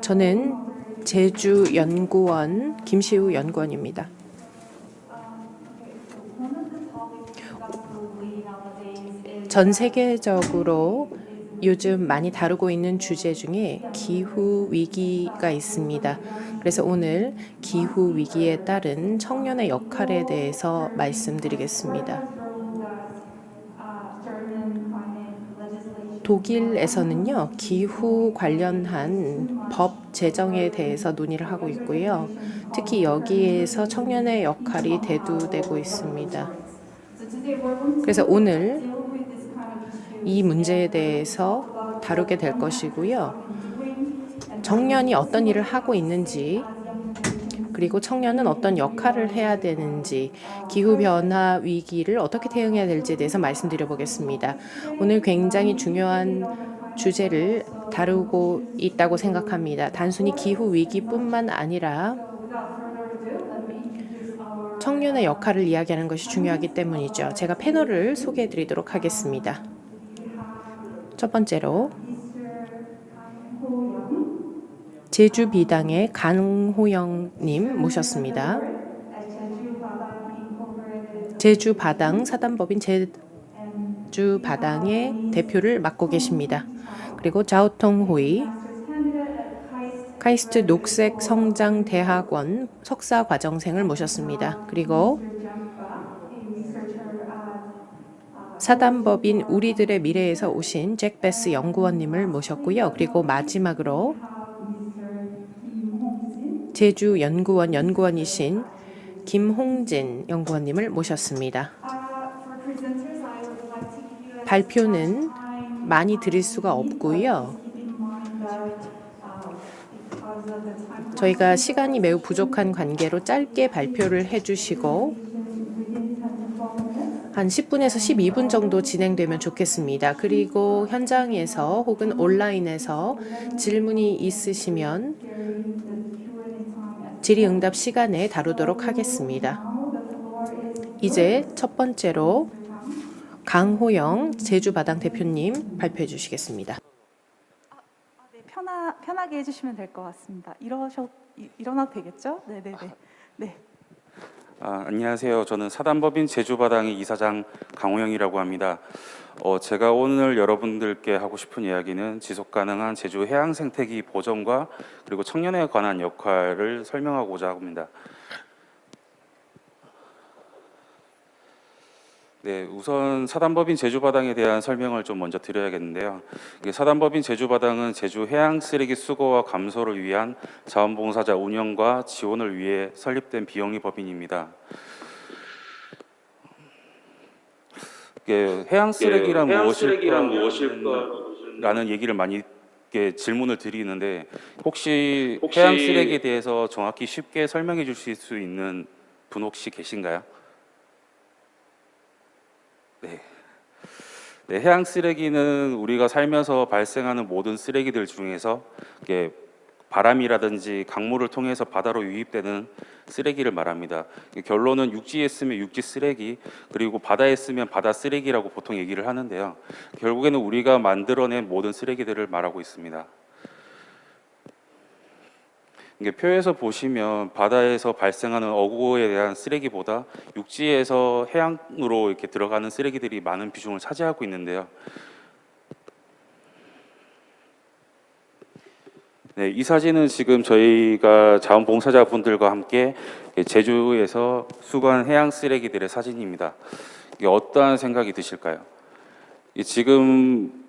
저는 제주연구원 김시우 연구원입니다. 전 세계적으로 요즘 많이 다루고 있는 주제 중에 기후 위기가 있습니다. 그래서 오늘 기후 위기에 따른 청년의 역할에 대해서 말씀드리겠습니다. 독일에서는요, 기후 관련한 법 제정에 대해서 논의를 하고 있고요. 특히 여기에서 청년의 역할이 대두되고 있습니다. 그래서 오늘 이 문제에 대해서 다루게 될 것이고요. 청년이 어떤 일을 하고 있는지, 그리고 청년은 어떤 역할을 해야 되는지, 기후변화 위기를 어떻게 대응해야 될지에 대해서 말씀드려 보겠습니다. 오늘 굉장히 중요한 주제를 다루고 있다고 생각합니다. 단순히 기후 위기뿐만 아니라 청년의 역할을 이야기하는 것이 중요하기 때문이죠. 제가 패널을 소개해 드리도록 하겠습니다. 첫 번째로 제주비당의 강호영님 모셨습니다. 제주바당 사단법인 제주바당의 대표를 맡고 계십니다. 그리고 자오통호이 카이스트 녹색성장대학원 석사과정생을 모셨습니다. 그리고 사단법인 우리들의 미래에서 오신 잭 베스 연구원님을 모셨고요. 그리고 마지막으로 제주연구원 연구원이신 김홍진 연구원님을 모셨습니다. 발표는 많이 드릴 수가 없고요. 저희가 시간이 매우 부족한 관계로 짧게 발표를 해주시고 한 10분에서 12분 정도 진행되면 좋겠습니다. 그리고 현장에서 혹은 온라인에서 질문이 있으시면 질의응답 시간에 다루도록 하겠습니다. 이제 첫 번째로 강호영 제주바당 대표님 발표해 주시겠습니다. 네, 편하게 해주시면 될 것 같습니다. 일어나도 되겠죠? 네네네. 네. 안녕하세요. 저는 사단법인 제주바당의 이사장 강호영이라고 합니다. 제가 오늘 여러분들께 하고 싶은 이야기는 지속가능한 제주 해양 생태계 보존과 그리고 청년에 관한 역할을 설명하고자 합니다. 네, 우선 사단법인 제주바당에 대한 설명을 좀 먼저 드려야겠는데요. 사단법인 제주바당은 제주 해양 쓰레기 수거와 감소를 위한 자원봉사자 운영과 지원을 위해 설립된 비영리 법인입니다. 해양 쓰레기란 무엇일까라는 얘기를 많이 질문을 드리는데 혹시 해양 쓰레기에 대해서 정확히 쉽게 설명해 주실 수 있는 분 혹시 계신가요? 네, 해양 쓰레기는 우리가 살면서 발생하는 모든 쓰레기들 중에서 바람이라든지 강물을 통해서 바다로 유입되는 쓰레기를 말합니다. 결론은 육지에 쓰면 육지 쓰레기, 그리고 바다에 쓰면 바다 쓰레기라고 보통 얘기를 하는데요. 결국에는 우리가 만들어낸 모든 쓰레기들을 말하고 있습니다. 표에서 보시면 바다에서 발생하는 어구에 대한 쓰레기보다 육지에서 해양으로 이렇게 들어가는 쓰레기들이 많은 비중을 차지하고 있는데요. 네, 이 사진은 지금 저희가 자원봉사자분들과 함께 제주에서 수거한 해양 쓰레기들의 사진입니다. 이게 어떠한 생각이 드실까요? 지금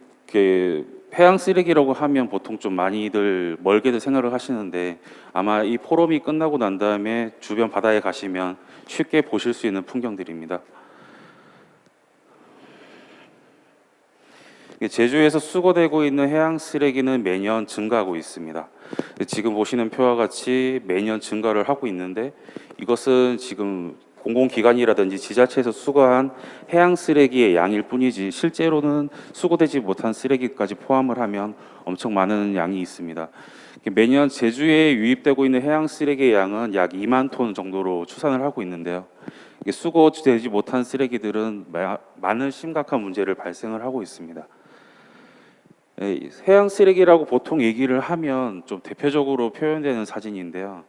해양 쓰레기라고 하면 보통 좀 많이들 멀게들 생각을 하시는데 아마 이 포럼이 끝나고 난 다음에 주변 바다에 가시면 쉽게 보실 수 있는 풍경들입니다. 제주에서 수거되고 있는 해양 쓰레기는 매년 증가하고 있습니다. 지금 보시는 표와 같이 매년 증가를 하고 있는데 이것은 지금 공공기관이라든지 지자체에서 수거한 해양 쓰레기의 양일 뿐이지 실제로는 수거되지 못한 쓰레기까지 포함을 하면 엄청 많은 양이 있습니다. 매년 제주에 유입되고 있는 해양 쓰레기의 양은 약 2만 톤 정도로 추산을 하고 있는데요. 수거되지 못한 쓰레기들은 많은 심각한 문제를 발생을 하고 있습니다. 해양 쓰레기라고 보통 얘기를 하면 좀 대표적으로 표현되는 사진인데요.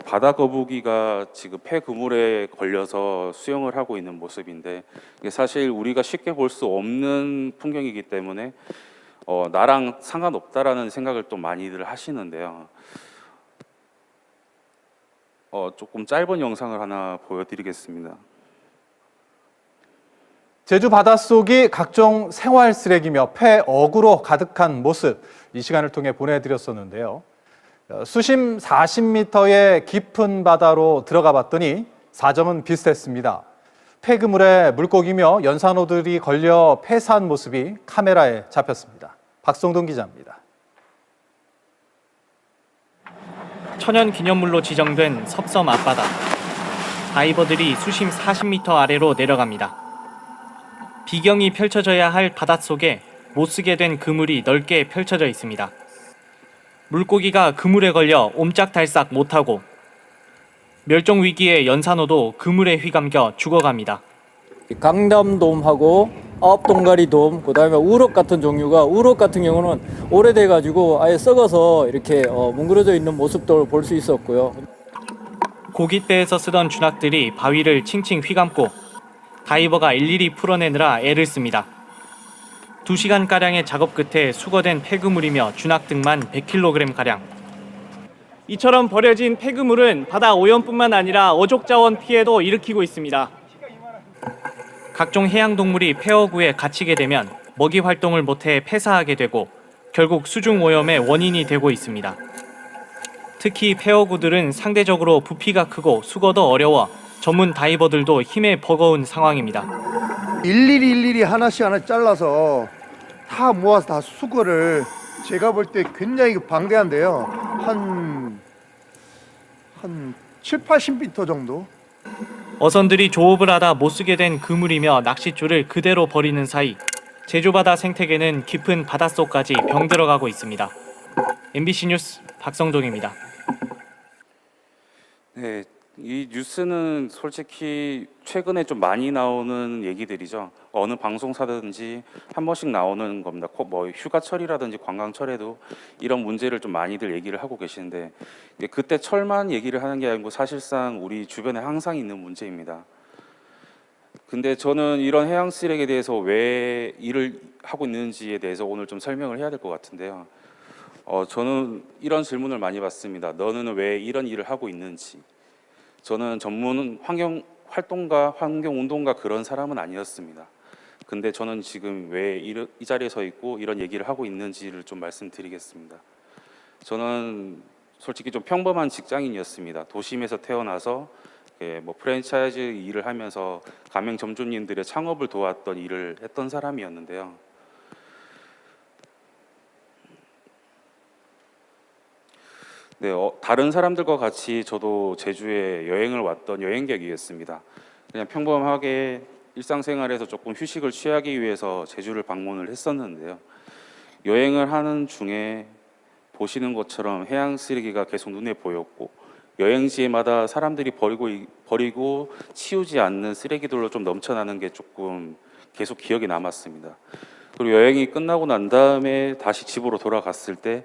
바다 거북이가 지금 폐그물에 걸려서 수영을 하고 있는 모습인데, 이게 사실 우리가 쉽게 볼 수 없는 풍경이기 때문에 나랑 상관없다라는 생각을 또 많이들 하시는데요. 조금 짧은 영상을 하나 보여드리겠습니다. 제주 바닷속이 각종 생활 쓰레기며 폐어구로 가득한 모습, 이 시간을 통해 보내드렸었는데요. 수심 40m의 깊은 바다로 들어가 봤더니 사정은 비슷했습니다. 폐그물에 물고기며 연산호들이 걸려 폐사한 모습이 카메라에 잡혔습니다. 박성동 기자입니다. 천연기념물로 지정된 섭섬 앞바다. 다이버들이 수심 40m 아래로 내려갑니다. 비경이 펼쳐져야 할 바닷속에 못쓰게 된 그물이 넓게 펼쳐져 있습니다. 물고기가 그물에 걸려 옴짝달싹 못하고, 멸종 위기의 연산호도 그물에 휘감겨 죽어갑니다. 강담돔하고 아홉동가리돔, 그다음에 우럭 같은 종류가, 우럭 같은 경우는 오래돼 가지고 아예 썩어서 이렇게 뭉그러져 있는 모습도 볼 수 있었고요. 고깃배에서 쓰던 준학들이 바위를 칭칭 휘감고 다이버가 일일이 풀어내느라 애를 씁니다. 2시간가량의 작업 끝에 수거된 폐그물이며 준학 등만 100kg가량. 이처럼 버려진 폐그물은 바다 오염뿐만 아니라 어족자원 피해도 일으키고 있습니다. 각종 해양동물이 폐어구에 갇히게 되면 먹이 활동을 못해 폐사하게 되고 결국 수중 오염의 원인이 되고 있습니다. 특히 폐어구들은 상대적으로 부피가 크고 수거도 어려워 전문 다이버들도 힘에 버거운 상황입니다. 일일이 하나씩 잘라서 다 모아서 다 수거를, 제가 볼 때 굉장히 방대한데요. 한 7, 80m 정도? 어선들이 조업을 하다 못쓰게 된 그물이며 낚싯줄을 그대로 버리는 사이 제주바다 생태계는 깊은 바닷속까지 병들어가고 있습니다. MBC 뉴스 박성동입니다. 네, 이 뉴스는 솔직히 최근에 좀 많이 나오는 얘기들이죠. 어느 방송사든지 한 번씩 나오는 겁니다. 뭐 휴가철이라든지 관광철에도 이런 문제를 좀 많이들 얘기를 하고 계시는데, 그때 철만 얘기를 하는 게 아니고 사실상 우리 주변에 항상 있는 문제입니다. 근데 저는 이런 해양 쓰레기에 대해서 왜 일을 하고 있는지에 대해서 오늘 좀 설명을 해야 될 것 같은데요. 저는 이런 질문을 많이 받습니다. 너는 왜 이런 일을 하고 있는지. 저는 전문 환경 활동가, 환경 운동가 그런 사람은 아니었습니다. 근데 저는 지금 왜 이 자리에 서 있고 이런 얘기를 하고 있는지를 좀 말씀드리겠습니다. 저는 솔직히 좀 평범한 직장인이었습니다. 도심에서 태어나서 뭐 프랜차이즈 일을 하면서 가맹점주님들의 창업을 도왔던 일을 했던 사람이었는데요. 네, 다른 사람들과 같이 저도 제주에 여행을 왔던 여행객이었습니다. 그냥 평범하게 일상생활에서 조금 휴식을 취하기 위해서 제주를 방문을 했었는데요. 여행을 하는 중에 보시는 것처럼 해양 쓰레기가 계속 눈에 보였고, 여행지마다 사람들이 버리고 치우지 않는 쓰레기들로 좀 넘쳐나는 게 조금 계속 기억에 남았습니다. 그리고 여행이 끝나고 난 다음에 다시 집으로 돌아갔을 때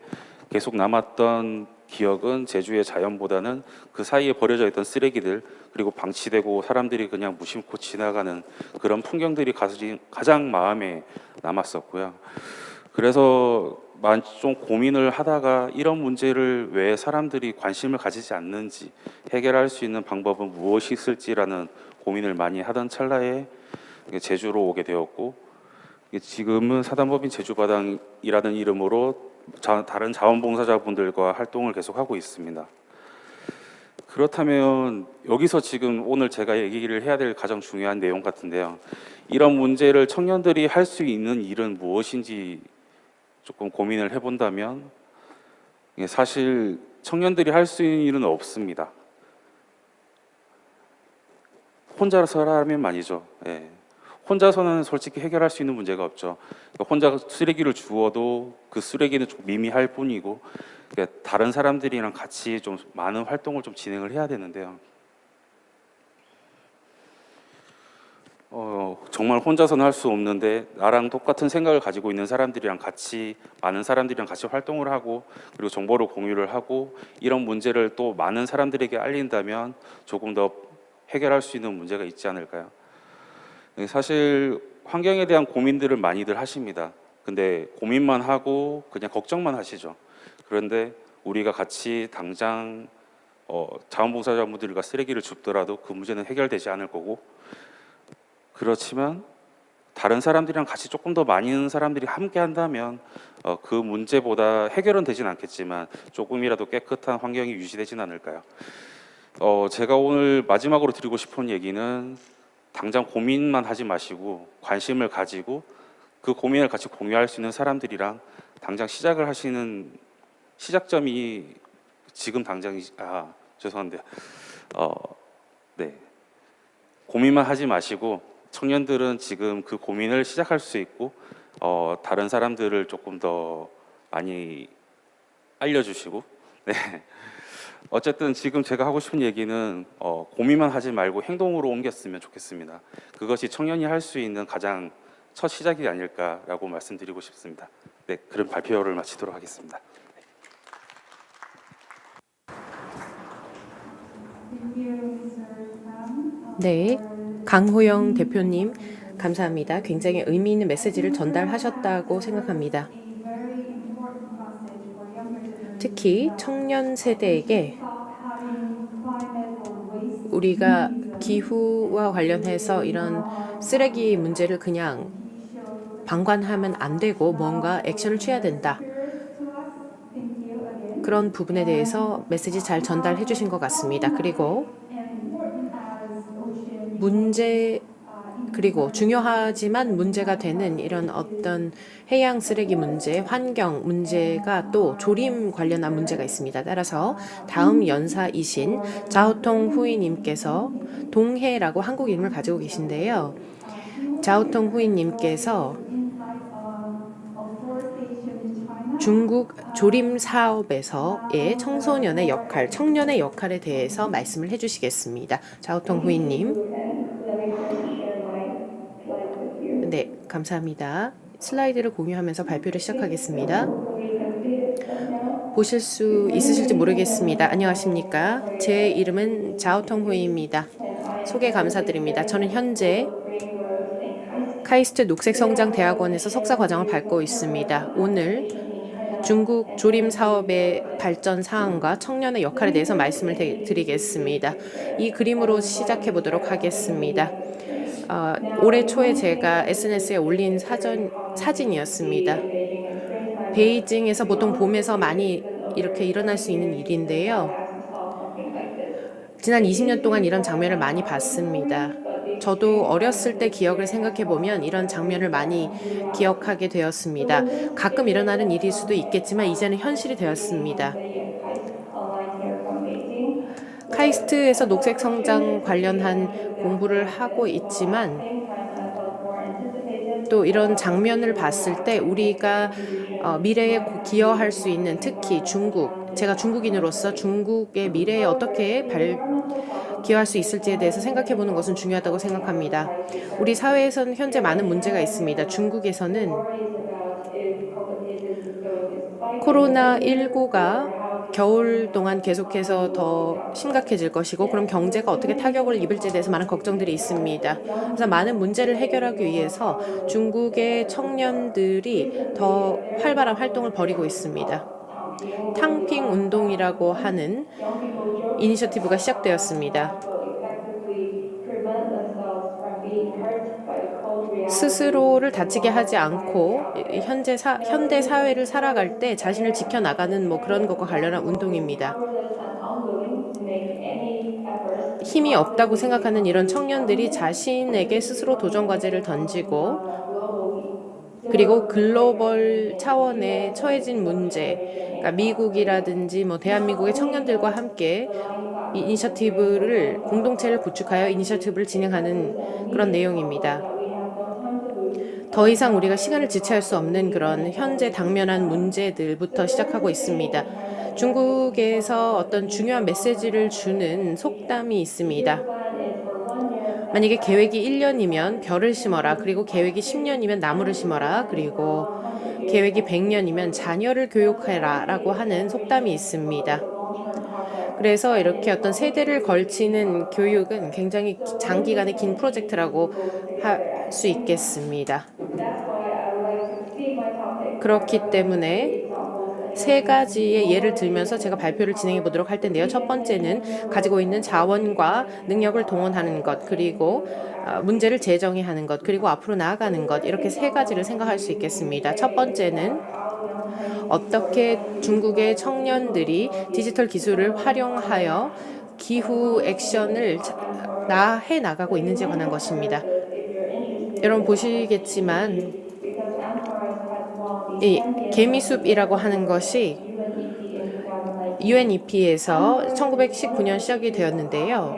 계속 남았던 기억은 제주의 자연보다는 그 사이에 버려져 있던 쓰레기들, 그리고 방치되고 사람들이 그냥 무심코 지나가는 그런 풍경들이 가장 마음에 남았었고요. 그래서 좀 고민을 하다가 이런 문제를 왜 사람들이 관심을 가지지 않는지, 해결할 수 있는 방법은 무엇이 있을지라는 고민을 많이 하던 찰나에 제주로 오게 되었고, 지금은 사단법인 제주바당이라는 이름으로 다른 자원봉사자분들과 활동을 계속하고 있습니다. 그렇다면 여기서 지금 오늘 제가 얘기를 해야 될 가장 중요한 내용 같은데요. 이런 문제를 청년들이 할 수 있는 일은 무엇인지 조금 고민을 해본다면, 사실 청년들이 할 수 있는 일은 없습니다. 혼자서라면 말이죠. 혼자서는 솔직히 해결할 수 있는 문제가 없죠. 혼자 쓰레기를 주워도 그 쓰레기는 좀 미미할 뿐이고, 다른 사람들이랑 같이 좀 많은 활동을 좀 진행을 해야 되는데요. 정말 혼자서는 할 수 없는데 나랑 똑같은 생각을 가지고 있는 사람들이랑 같이 많은 사람들이랑 같이 활동을 하고 그리고 정보를 공유를 하고 이런 문제를 또 많은 사람들에게 알린다면 조금 더 해결할 수 있는 문제가 있지 않을까요? 사실 환경에 대한 고민들을 많이들 하십니다. 근데 고민만 하고 그냥 걱정만 하시죠. 그런데 우리가 같이 당장 자원봉사자분들과 쓰레기를 줍더라도 그 문제는 해결되지 않을 거고 그렇지만 다른 사람들이랑 같이 조금 더 많은 사람들이 함께 한다면 그 문제보다 해결은 되진 않겠지만 조금이라도 깨끗한 환경이 유지되진 않을까요? 제가 오늘 마지막으로 드리고 싶은 얘기는 당장 고민만 하지 마시고 관심을 가지고 그 고민을 같이 공유할 수 있는 사람들이랑 당장 시작을 하시는 시작점이 지금 당장 죄송한데 네 고민만 하지 마시고 청년들은 지금 그 고민을 시작할 수 있고 다른 사람들을 조금 더 많이 알려주시고 네 어쨌든 지금 제가 하고 싶은 얘기는 고민만 하지 말고 행동으로 옮겼으면 좋겠습니다. 그것이 청년이 할 수 있는 가장 첫 시작이 아닐까라고 말씀드리고 싶습니다. 네, 그럼 발표를 마치도록 하겠습니다. 네, 강호영 대표님 감사합니다. 굉장히 의미 있는 메시지를 전달하셨다고 생각합니다. 특히 청년 세대에게 우리가 기후와 관련해서 이런 쓰레기 문제를 그냥 방관하면 안 되고 뭔가 액션을 취해야 된다. 그런 부분에 대해서 메시지 잘 전달해 주신 것 같습니다. 그리고 그리고 중요하지만 문제가 되는 이런 어떤 해양 쓰레기 문제, 환경 문제가 또 조림 관련한 문제가 있습니다. 따라서 다음 연사이신 자오통 후이님께서 동해라고 한국 이름을 가지고 계신데요. 자오통 후이님께서 중국 조림 사업에서의 청소년의 역할, 청년의 역할에 대해서 말씀을 해주시겠습니다. 자오통 후이님. 네, 감사합니다. 슬라이드를 공유하면서 발표를 시작하겠습니다. 보실 수 있으실지 모르겠습니다. 안녕하십니까? 제 이름은 자오통 후이입니다. 소개 감사드립니다. 저는 현재 카이스트 녹색성장대학원에서 석사 과정을 밟고 있습니다. 오늘 중국 조림 사업의 발전 사항과 청년의 역할에 대해서 말씀을 드리겠습니다. 이 그림으로 시작해 보도록 하겠습니다. 올해 초에 제가 SNS에 올린 사진이었습니다. 베이징에서 보통 봄에서 많이 이렇게 일어날 수 있는 일인데요. 지난 20년 동안 이런 장면을 많이 봤습니다. 저도 어렸을 때 기억을 생각해 보면 이런 장면을 많이 기억하게 되었습니다. 가끔 일어나는 일일 수도 있겠지만 이제는 현실이 되었습니다. 카이스트에서 녹색 성장 관련한 공부를 하고 있지만 또 이런 장면을 봤을 때 우리가 미래에 기여할 수 있는 특히 제가 중국인으로서 중국의 미래에 어떻게 기여할 수 있을지에 대해서 생각해 보는 것은 중요하다고 생각합니다. 우리 사회에서는 현재 많은 문제가 있습니다. 중국에서는 코로나19가 겨울 동안 계속해서 더 심각해질 것이고 그럼 경제가 어떻게 타격을 입을지에 대해서 많은 걱정들이 있습니다. 그래서 많은 문제를 해결하기 위해서 중국의 청년들이 더 활발한 활동을 벌이고 있습니다. 탕핑 운동이라고 하는 이니셔티브가 시작되었습니다. 스스로를 다치게 하지 않고 현대 사회를 살아갈 때 자신을 지켜나가는 그런 것과 관련한 운동입니다. 힘이 없다고 생각하는 이런 청년들이 자신에게 스스로 도전 과제를 던지고 그리고 글로벌 차원에 처해진 문제, 그러니까 미국이라든지 대한민국의 청년들과 함께 이니셔티브를 공동체를 구축하여 이니셔티브를 진행하는 그런 내용입니다. 더 이상 우리가 시간을 지체할 수 없는 그런 현재 당면한 문제들부터 시작하고 있습니다. 중국에서 어떤 중요한 메시지를 주는 속담이 있습니다. 만약에 계획이 1년이면 벼를 심어라. 그리고 계획이 10년이면 나무를 심어라. 그리고 계획이 100년이면 자녀를 교육해라. 라고 하는 속담이 있습니다. 그래서 이렇게 어떤 세대를 걸치는 교육은 굉장히 장기간의 긴 프로젝트라고 할 수 있겠습니다. 그렇기 때문에 세 가지의 예를 들면서 제가 발표를 진행해 보도록 할 텐데요. 첫 번째는 가지고 있는 자원과 능력을 동원하는 것, 그리고 문제를 재정의하는 것, 그리고 앞으로 나아가는 것, 이렇게 세 가지를 생각할 수 있겠습니다. 첫 번째는 어떻게 중국의 청년들이 디지털 기술을 활용하여 기후 액션을 해 나가고 있는지에 관한 것입니다. 여러분 보시겠지만 이 개미숲이라고 하는 것이 UNEP에서 1919년 시작이 되었는데요.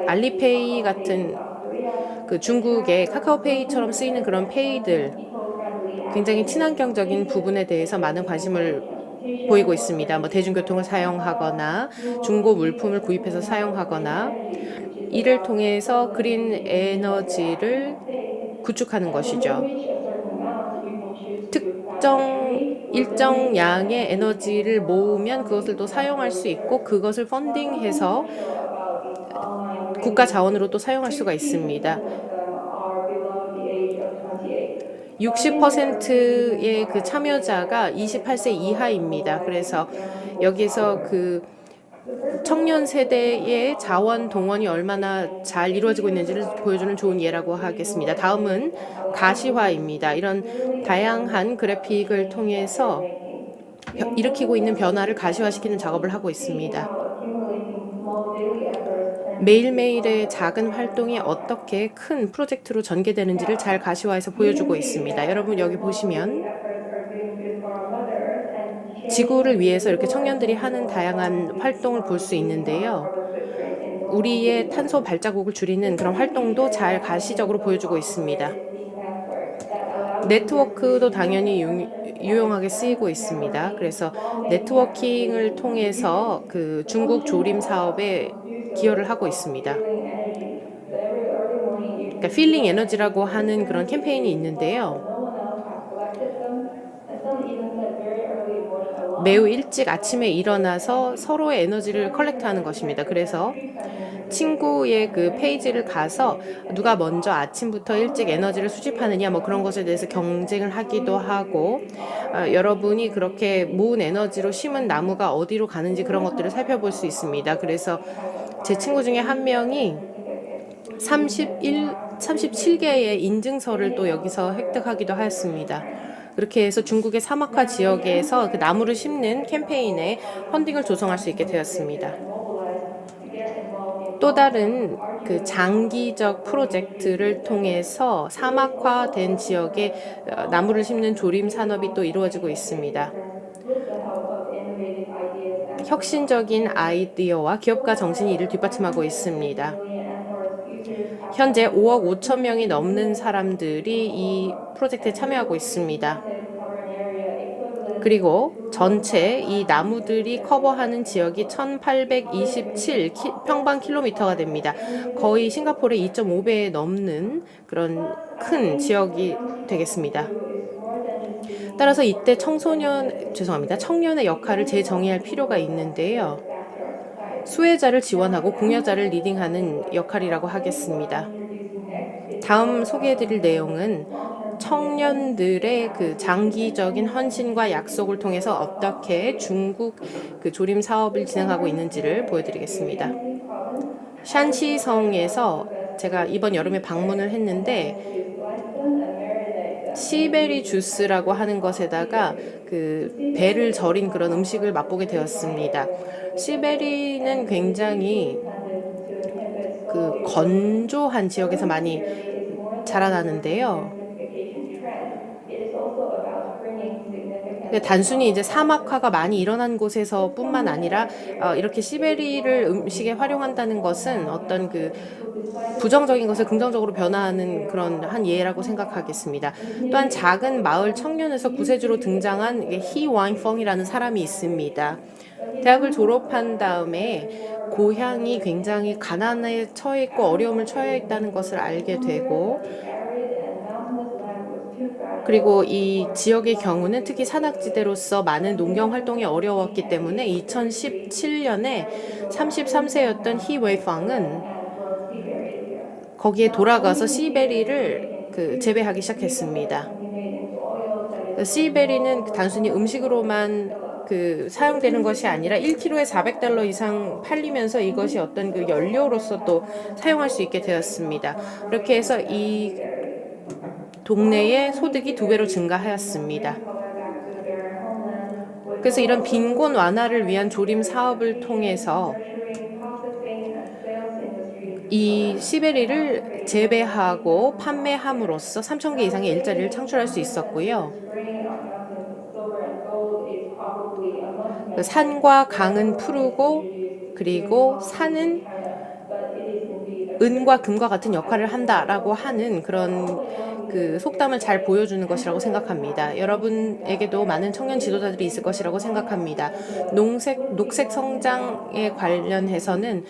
알리페이 같은 그 중국의 카카오페이처럼 쓰이는 그런 페이들, 굉장히 친환경적인 부분에 대해서 많은 관심을 보이고 있습니다. 뭐 대중교통을 사용하거나 중고 물품을 구입해서 사용하거나 이를 통해서 그린 에너지를 구축하는 것이죠. 일정 양의 에너지를 모으면 그것을 또 사용할 수 있고 그것을 펀딩해서 국가 자원으로 또 사용할 수가 있습니다. 60%의 그 참여자가 28세 이하입니다. 그래서 여기서 그 청년 세대의 자원 동원이 얼마나 잘 이루어지고 있는지를 보여주는 좋은 예라고 하겠습니다. 다음은 가시화입니다. 이런 다양한 그래픽을 통해서 일으키고 있는 변화를 가시화시키는 작업을 하고 있습니다. 매일매일의 작은 활동이 어떻게 큰 프로젝트로 전개되는지를 잘 가시화해서 보여주고 있습니다. 여러분 여기 보시면 지구를 위해서 이렇게 청년들이 하는 다양한 활동을 볼 수 있는데요. 우리의 탄소 발자국을 줄이는 그런 활동도 잘 가시적으로 보여주고 있습니다. 네트워크도 당연히 유용하게 쓰이고 있습니다. 그래서 네트워킹을 통해서 그 중국 조림 사업에 기여를 하고 있습니다. 그러니까 필링 에너지라고 하는 그런 캠페인이 있는데요. 매우 일찍 아침에 일어나서 서로의 에너지를 컬렉트하는 것입니다. 그래서 친구의 그 페이지를 가서 누가 먼저 아침부터 일찍 에너지를 수집하느냐 뭐 그런 것에 대해서 경쟁을 하기도 하고 여러분이 그렇게 모은 에너지로 심은 나무가 어디로 가는지 그런 것들을 살펴볼 수 있습니다. 그래서 제 친구 중에 한 명이 37개의 인증서를 또 여기서 획득하기도 하였습니다. 그렇게 해서 중국의 사막화 지역에서 그 나무를 심는 캠페인에 펀딩을 조성할 수 있게 되었습니다. 또 다른 그 장기적 프로젝트를 통해서 사막화된 지역에 나무를 심는 조림 산업이 또 이루어지고 있습니다. 혁신적인 아이디어와 기업가 정신이 이를 뒷받침하고 있습니다. 현재 5억 5천 명이 넘는 사람들이 이 프로젝트에 참여하고 있습니다. 그리고 전체 이 나무들이 커버하는 지역이 1827 평방 킬로미터가 됩니다. 거의 싱가포르의 2.5배에 넘는 그런 큰 지역이 되겠습니다. 따라서 이때 청년의 역할을 재정의할 필요가 있는데요. 수혜자를 지원하고 공여자를 리딩하는 역할이라고 하겠습니다. 다음 소개해드릴 내용은 청년들의 그 장기적인 헌신과 약속을 통해서 어떻게 중국 그 조림 사업을 진행하고 있는지를 보여드리겠습니다. 샨시성에서 제가 이번 여름에 방문을 했는데 시베리 주스라고 하는 것에다가 그 배를 절인 그런 음식을 맛보게 되었습니다. 시베리는 굉장히 그 건조한 지역에서 많이 자라나는데요. 단순히 이제 사막화가 많이 일어난 곳에서뿐만 아니라 이렇게 시베리를 음식에 활용한다는 것은 어떤 그 부정적인 것을 긍정적으로 변화하는 그런 한 예라고 생각하겠습니다. 또한 작은 마을 청년에서 구세주로 등장한 히 왕펑이라는 사람이 있습니다. 대학을 졸업한 다음에 고향이 굉장히 가난에 처해 있고 어려움을 처해 있다는 것을 알게 되고, 그리고 이 지역의 경우는 특히 산악지대로서 많은 농경 활동이 어려웠기 때문에 2017년에 33세였던 히 웨이팡은 거기에 돌아가서 씨베리를 재배하기 시작했습니다. 씨베리는 단순히 음식으로만 사용되는 것이 아니라 1kg에 $400 이상 팔리면서 이것이 어떤 연료로서 또 사용할 수 있게 되었습니다. 그렇게 해서 이 동네의 소득이 2배로 증가하였습니다. 그래서 이런 빈곤 완화를 위한 조림 사업을 통해서 이 시베리를 재배하고 판매함으로써 3,000개 이상의 일자리를 창출할 수 있었고요. 산과 강은 푸르고, 그리고 산은 은과 금과 같은 역할을 한다라고 하는 그런 속담을 잘 보여주는 것이라고 생각합니다. 여러분에게도 많은 청년 지도자들이 있을 것이라고 생각합니다. 녹색 성장에 관련해서는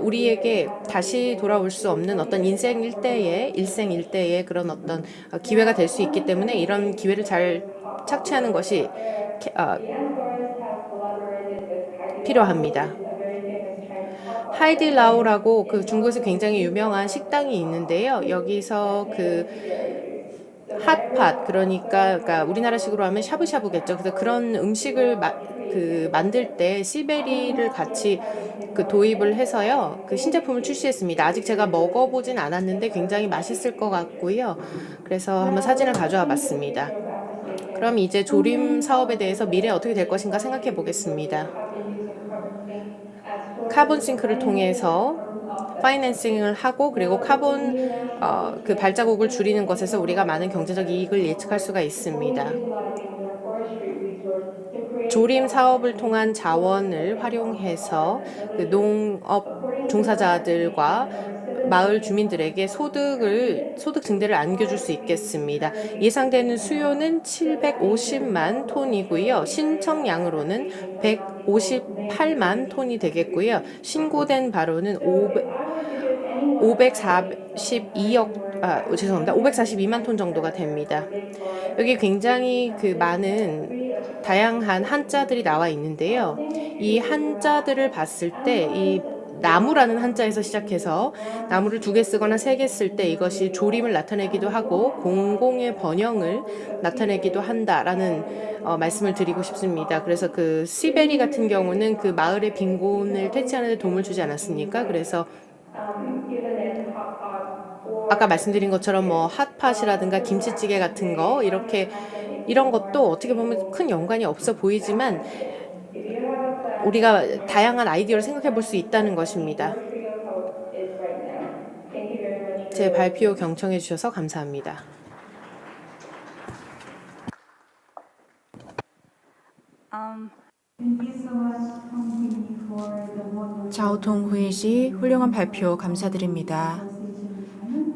우리에게 다시 돌아올 수 없는 어떤 일생 일대의 그런 어떤 기회가 될 수 있기 때문에 이런 기회를 잘 착취하는 것이 필요합니다. 하이디라오라고 중국에서 굉장히 유명한 식당이 있는데요. 여기서 핫팟, 그러니까 우리나라식으로 하면 샤브샤브겠죠. 그래서 그런 음식을 만들 때 시베리를 같이 도입을 해서요. 신제품을 출시했습니다. 아직 제가 먹어보진 않았는데 굉장히 맛있을 것 같고요. 그래서 한번 사진을 가져와 봤습니다. 그럼 이제 조림 사업에 대해서 미래 어떻게 될 것인가 생각해 보겠습니다. 카본 싱크를 통해서 파이낸싱을 하고, 그리고 카본 발자국을 줄이는 것에서 우리가 많은 경제적 이익을 예측할 수가 있습니다. 조림 사업을 통한 자원을 활용해서 농업 종사자들과 마을 주민들에게 소득 증대를 안겨줄 수 있겠습니다. 예상되는 수요는 750만 ton이고요. 신청량으로는 158만 ton이 되겠고요. 신고된 바로는 542만 톤 정도가 됩니다. 여기 굉장히 많은 다양한 한자들이 나와 있는데요. 이 한자들을 봤을 때 이 나무라는 한자에서 시작해서 나무를 2개 쓰거나 3개 쓸 때 이것이 조림을 나타내기도 하고 공공의 번영을 나타내기도 한다라는 말씀을 드리고 싶습니다. 그래서 시베리 같은 경우는 마을의 빈곤을 퇴치하는 데 도움을 주지 않았습니까? 그래서 아까 말씀드린 것처럼 핫팟이라든가 김치찌개 같은 거 이런 것도 어떻게 보면 큰 연관이 없어 보이지만 우리가 다양한 아이디어를 생각해 볼 수 있다는 것입니다. 제 발표 경청해 주셔서 감사합니다. 자오통 씨 훌륭한 발표 감사드립니다.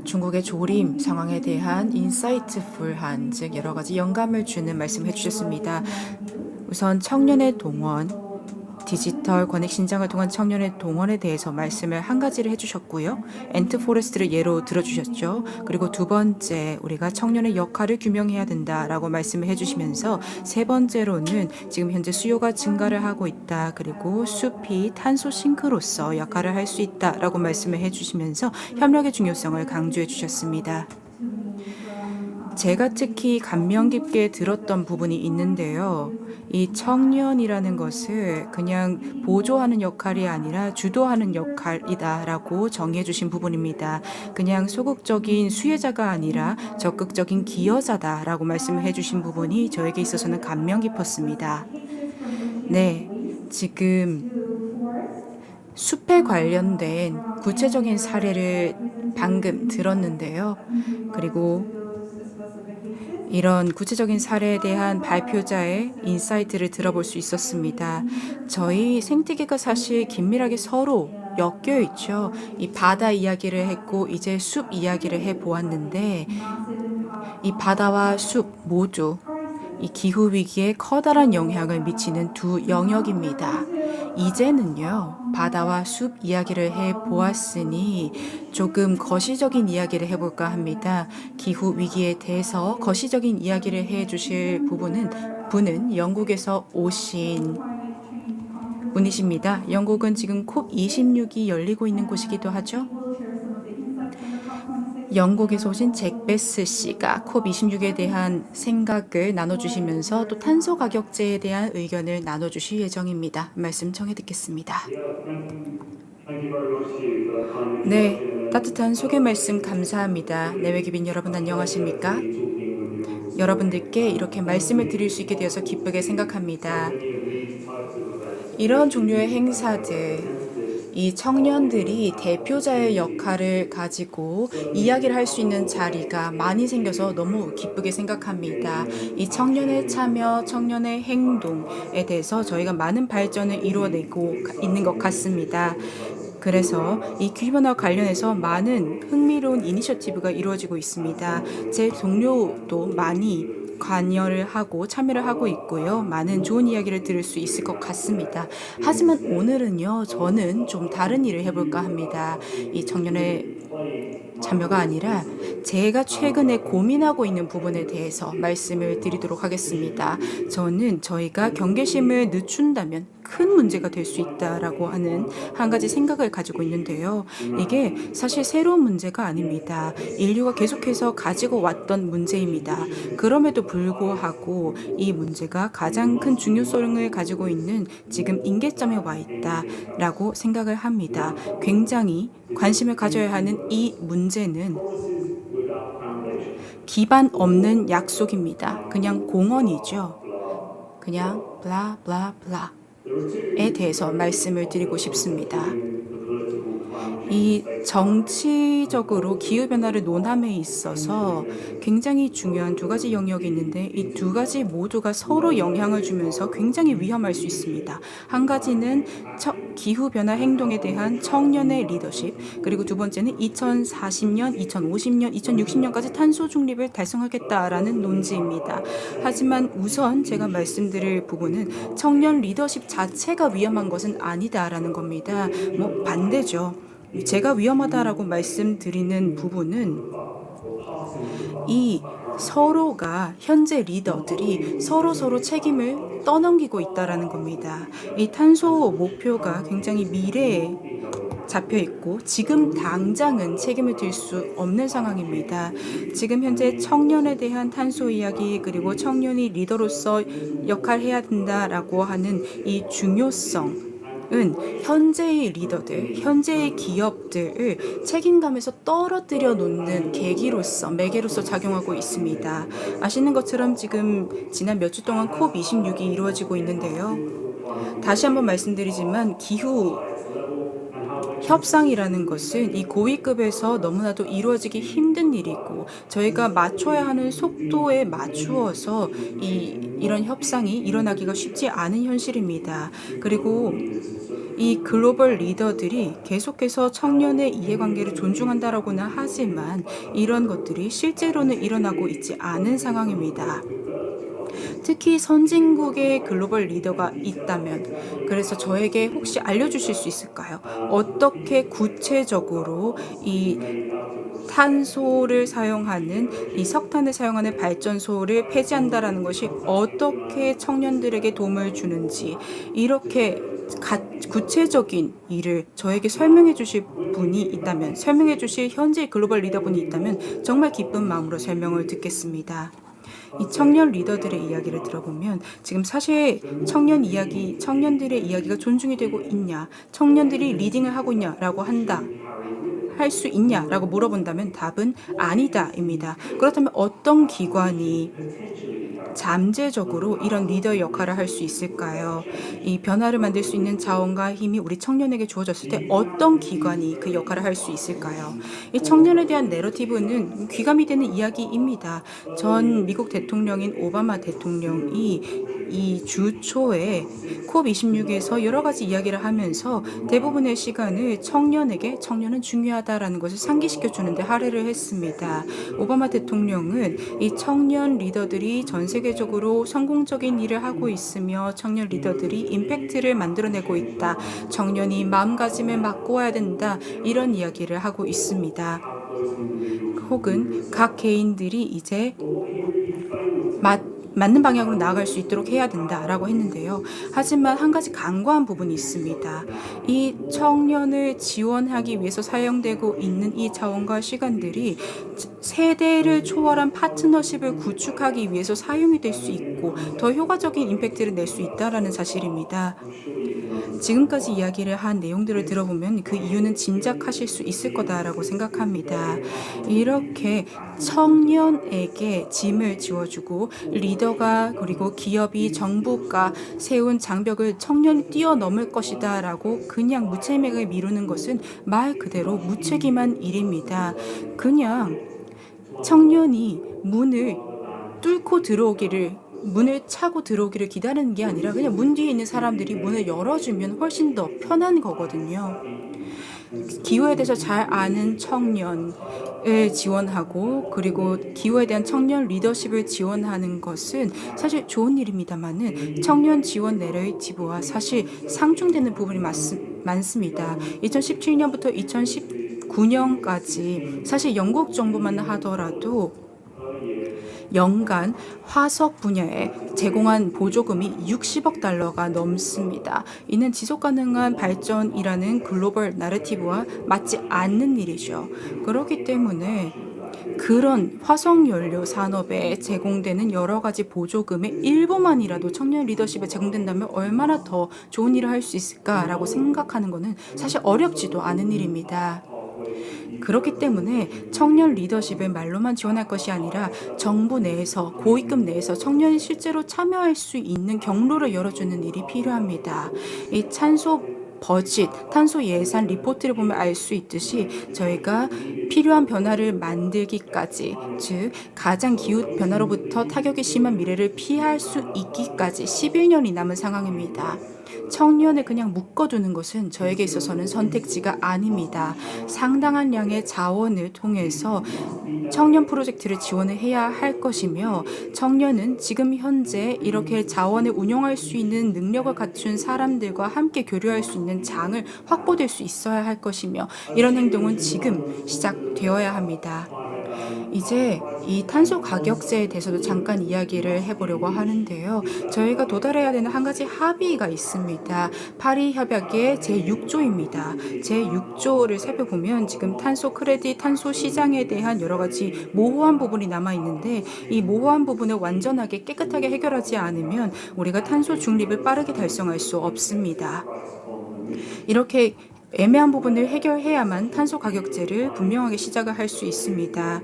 중국의 조림 상황에 대한 인사이트풀한, 즉 여러 가지 영감을 주는 말씀을 해주셨습니다. 우선 청년의 동원, 디지털 권익 신장을 통한 청년의 동원에 대해서 말씀을 한 가지를 해주셨고요. 엔트포레스트를 예로 들어주셨죠. 그리고 두 번째, 우리가 청년의 역할을 규명해야 된다라고 말씀을 해주시면서 세 번째로는 지금 현재 수요가 증가를 하고 있다. 그리고 숲이 탄소 싱크로서 역할을 할 수 있다라고 말씀을 해주시면서 협력의 중요성을 강조해 주셨습니다. 제가 특히 감명 깊게 들었던 부분이 있는데요. 이 청년이라는 것을 그냥 보조하는 역할이 아니라 주도하는 역할이다라고 정의해 주신 부분입니다. 그냥 소극적인 수혜자가 아니라 적극적인 기여자다라고 말씀을 해주신 부분이 저에게 있어서는 감명 깊었습니다. 네, 지금 숲에 관련된 구체적인 사례를 방금 들었는데요. 그리고 이런 구체적인 사례에 대한 발표자의 인사이트를 들어볼 수 있었습니다. 저희 생태계가 사실 긴밀하게 서로 엮여 있죠. 이 바다 이야기를 했고 이제 숲 이야기를 해보았는데 이 바다와 숲 모두 이 기후 위기에 커다란 영향을 미치는 두 영역입니다. 이제는요, 바다와 숲 이야기를 해 보았으니 조금 거시적인 이야기를 해볼까 합니다. 기후 위기에 대해서 거시적인 이야기를 해 주실 분은 영국에서 오신 분이십니다. 영국은 지금 COP26이 열리고 있는 곳이기도 하죠. 영국에서 오신 잭 베스 씨가 COP26에 대한 생각을 나눠주시면서 또 탄소 가격제에 대한 의견을 나눠주실 예정입니다. 말씀 청해 듣겠습니다. 네, 따뜻한 소개 말씀 감사합니다. 내외기빈 여러분 안녕하십니까? 여러분들께 이렇게 말씀을 드릴 수 있게 되어서 기쁘게 생각합니다. 이런 종류의 행사들, 이 청년들이 대표자의 역할을 가지고 이야기를 할 수 있는 자리가 많이 생겨서 너무 기쁘게 생각합니다. 이 청년의 참여, 청년의 행동에 대해서 저희가 많은 발전을 이루어내고 있는 것 같습니다. 그래서 이 기후변화와 관련해서 많은 흥미로운 이니셔티브가 이루어지고 있습니다. 제 동료도 많이 관여를 하고 참여를 하고 있고요. 많은 좋은 이야기를 들을 수 있을 것 같습니다. 하지만 오늘은요, 저는 좀 다른 일을 해볼까 합니다. 이 청년의 참여가 아니라 제가 최근에 고민하고 있는 부분에 대해서 말씀을 드리도록 하겠습니다. 저는 저희가 경계심을 늦춘다면 큰 문제가 될 수 있다라고 하는 한 가지 생각을 가지고 있는데요. 이게 사실 새로운 문제가 아닙니다. 인류가 계속해서 가지고 왔던 문제입니다. 그럼에도 불구하고 이 문제가 가장 큰 중요성을 가지고 있는 지금 임계점에 와 있다라고 생각을 합니다. 굉장히 관심을 가져야 하는 이 문제는 기반 없는 약속입니다. 그냥 공언이죠. 그냥 블라 블라 블라에 대해서 말씀을 드리고 싶습니다. 이 정치적으로 기후변화를 논함에 있어서 굉장히 중요한 두 가지 영역이 있는데 이 두 가지 모두가 서로 영향을 주면서 굉장히 위험할 수 있습니다. 한 가지는 기후변화 행동에 대한 청년의 리더십, 그리고 두 번째는 2040년, 2050년, 2060년까지 탄소 중립을 달성하겠다라는 논지입니다. 하지만 우선 제가 말씀드릴 부분은 청년 리더십 자체가 위험한 것은 아니다라는 겁니다. 반대죠. 제가 위험하다라고 말씀드리는 부분은 이 서로가 현재 리더들이 서로 책임을 떠넘기고 있다라는 겁니다. 이 탄소 목표가 굉장히 미래에 잡혀 있고 지금 당장은 책임을 질 수 없는 상황입니다. 지금 현재 청년에 대한 탄소 이야기, 그리고 청년이 리더로서 역할해야 된다라고 하는 이 중요성 현재의 리더들, 현재의 기업들을 책임감에서 떨어뜨려 놓는 계기로서, 매개로서 작용하고 있습니다. 아시는 것처럼 지금 지난 몇 주 동안 COP26이 이루어지고 있는데요. 다시 한번 말씀드리지만 기후 협상이라는 것은 이 고위급에서 너무나도 이루어지기 힘든 일이고 저희가 맞춰야 하는 속도에 맞추어서 이런 협상이 일어나기가 쉽지 않은 현실입니다. 그리고 이 글로벌 리더들이 계속해서 청년의 이해관계를 존중한다라고는 하지만 이런 것들이 실제로는 일어나고 있지 않은 상황입니다. 특히 선진국의 글로벌 리더가 있다면, 그래서 저에게 혹시 알려주실 수 있을까요? 어떻게 구체적으로 이 탄소를 사용하는, 이 석탄을 사용하는 발전소를 폐지한다라는 것이 어떻게 청년들에게 도움을 주는지, 이렇게 구체적인 일을 저에게 설명해 주실 분이 있다면, 설명해 주실 현재 글로벌 리더분이 있다면 정말 기쁜 마음으로 설명을 듣겠습니다. 이 청년 리더들의 이야기를 들어보면 지금 사실 청년들의 이야기가 존중이 되고 있냐, 청년들이 리딩을 하고 있냐라고 할 수 있냐라고 물어본다면 답은 아니다입니다. 그렇다면 어떤 기관이 잠재적으로 이런 리더의 역할을 할 수 있을까요? 이 변화를 만들 수 있는 자원과 힘이 우리 청년에게 주어졌을 때 어떤 기관이 그 역할을 할 수 있을까요? 이 청년에 대한 내러티브는 귀감이 되는 이야기입니다. 전 미국 대통령인 오바마 대통령이 이 주 초에 COP26에서 여러 가지 이야기를 하면서 대부분의 시간을 청년은 중요하다라는 것을 상기시켜 주는데 할애를 했습니다. 오바마 대통령은 이 청년 리더들이 전 세계 세계적으로 성공적인 일을 하고 있으며 청년 리더들이 임팩트를 만들어내고 있다. 청년이 마음가짐을 바꿔야 된다. 이런 이야기를 하고 있습니다. 혹은 각 개인들이 이제 맞는 방향으로 나아갈 수 있도록 해야 된다라고 했는데요. 하지만 한 가지 간과한 부분이 있습니다. 이 청년을 지원하기 위해서 사용되고 있는 이 자원과 시간들이 세대를 초월한 파트너십을 구축하기 위해서 사용이 될 수 있고 더 효과적인 임팩트를 낼 수 있다라는 사실입니다. 지금까지 이야기를 한 내용들을 들어보면 그 이유는 짐작하실 수 있을 거다라고 생각합니다. 이렇게 청년에게 짐을 지워주고 리더가 그리고 기업이 정부가 세운 장벽을 청년이 뛰어넘을 것이다 라고 그냥 무책임하게 미루는 것은 말 그대로 무책임한 일입니다. 그냥 청년이 문을 차고 들어오기를 기다리는 게 아니라 그냥 문 뒤에 있는 사람들이 문을 열어주면 훨씬 더 편한 거거든요. 기후에 대해서 잘 아는 청년을 지원하고 그리고 기후에 대한 청년 리더십을 지원하는 것은 사실 좋은 일입니다만은 청년 지원 내러티브와 사실 상충되는 부분이 많습니다. 2017년부터 2019년까지 사실 영국 정부만 하더라도 연간 화석 분야에 제공한 보조금이 60억 달러가 넘습니다. 이는 지속가능한 발전이라는 글로벌 나래티브와 맞지 않는 일이죠. 그렇기 때문에 그런 화석연료 산업에 제공되는 여러 가지 보조금의 일부만이라도 청년 리더십에 제공된다면 얼마나 더 좋은 일을 할 수 있을까라고 생각하는 것은 사실 어렵지도 않은 일입니다. 그렇기 때문에 청년 리더십을 말로만 지원할 것이 아니라 정부 내에서 고위급 내에서 청년이 실제로 참여할 수 있는 경로를 열어주는 일이 필요합니다. 이 탄소 예산 리포트를 보면 알 수 있듯이 저희가 필요한 변화를 만들기까지, 즉 가장 기후 변화로부터 타격이 심한 미래를 피할 수 있기까지 11년이 남은 상황입니다. 청년을 그냥 묶어두는 것은 저에게 있어서는 선택지가 아닙니다. 상당한 양의 자원을 통해서 청년 프로젝트를 지원을 해야 할 것이며 청년은 지금 현재 이렇게 자원을 운용할 수 있는 능력을 갖춘 사람들과 함께 교류할 수 있는 장을 확보될 수 있어야 할 것이며 이런 행동은 지금 시작되어야 합니다. 이제 이 탄소 가격제에 대해서도 잠깐 이야기를 해보려고 하는데요. 저희가 도달해야 되는 한 가지 합의가 있습니다. 파리 협약의 제6조입니다. 제6조를 살펴보면 지금 탄소 크레딧, 탄소 시장에 대한 여러 가지 모호한 부분이 남아 있는데 이 모호한 부분을 완전하게 깨끗하게 해결하지 않으면 우리가 탄소 중립을 빠르게 달성할 수 없습니다. 이렇게 애매한 부분을 해결해야만 탄소 가격제를 분명하게 시작을 할 수 있습니다.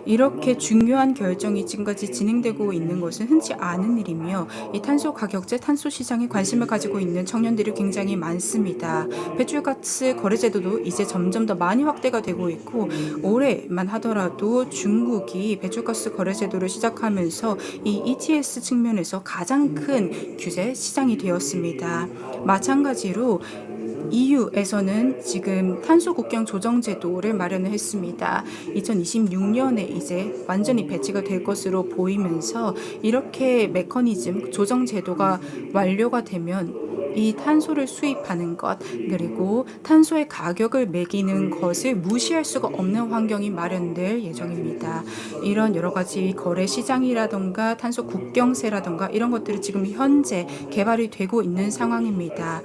이렇게 중요한 결정이 지금까지 진행되고 있는 것은 흔치 않은 일이며 이 탄소 가격제, 탄소 시장에 관심을 가지고 있는 청년들이 굉장히 많습니다. 배출가스 거래제도도 이제 점점 더 많이 확대가 되고 있고 올해만 하더라도 중국이 배출가스 거래제도를 시작하면서 이 ETS 측면에서 가장 큰 규제 시장이 되었습니다. 마찬가지로 EU에서는 지금 탄소 국경 조정 제도를 마련을 했습니다. 2026년에 이제 완전히 배치가 될 것으로 보이면서 이렇게 메커니즘 조정 제도가 완료가 되면 이 탄소를 수입하는 것 그리고 탄소의 가격을 매기는 것을 무시할 수가 없는 환경이 마련될 예정입니다. 이런 여러 가지 거래 시장이라던가 탄소 국경세라던가 이런 것들이 지금 현재 개발이 되고 있는 상황입니다.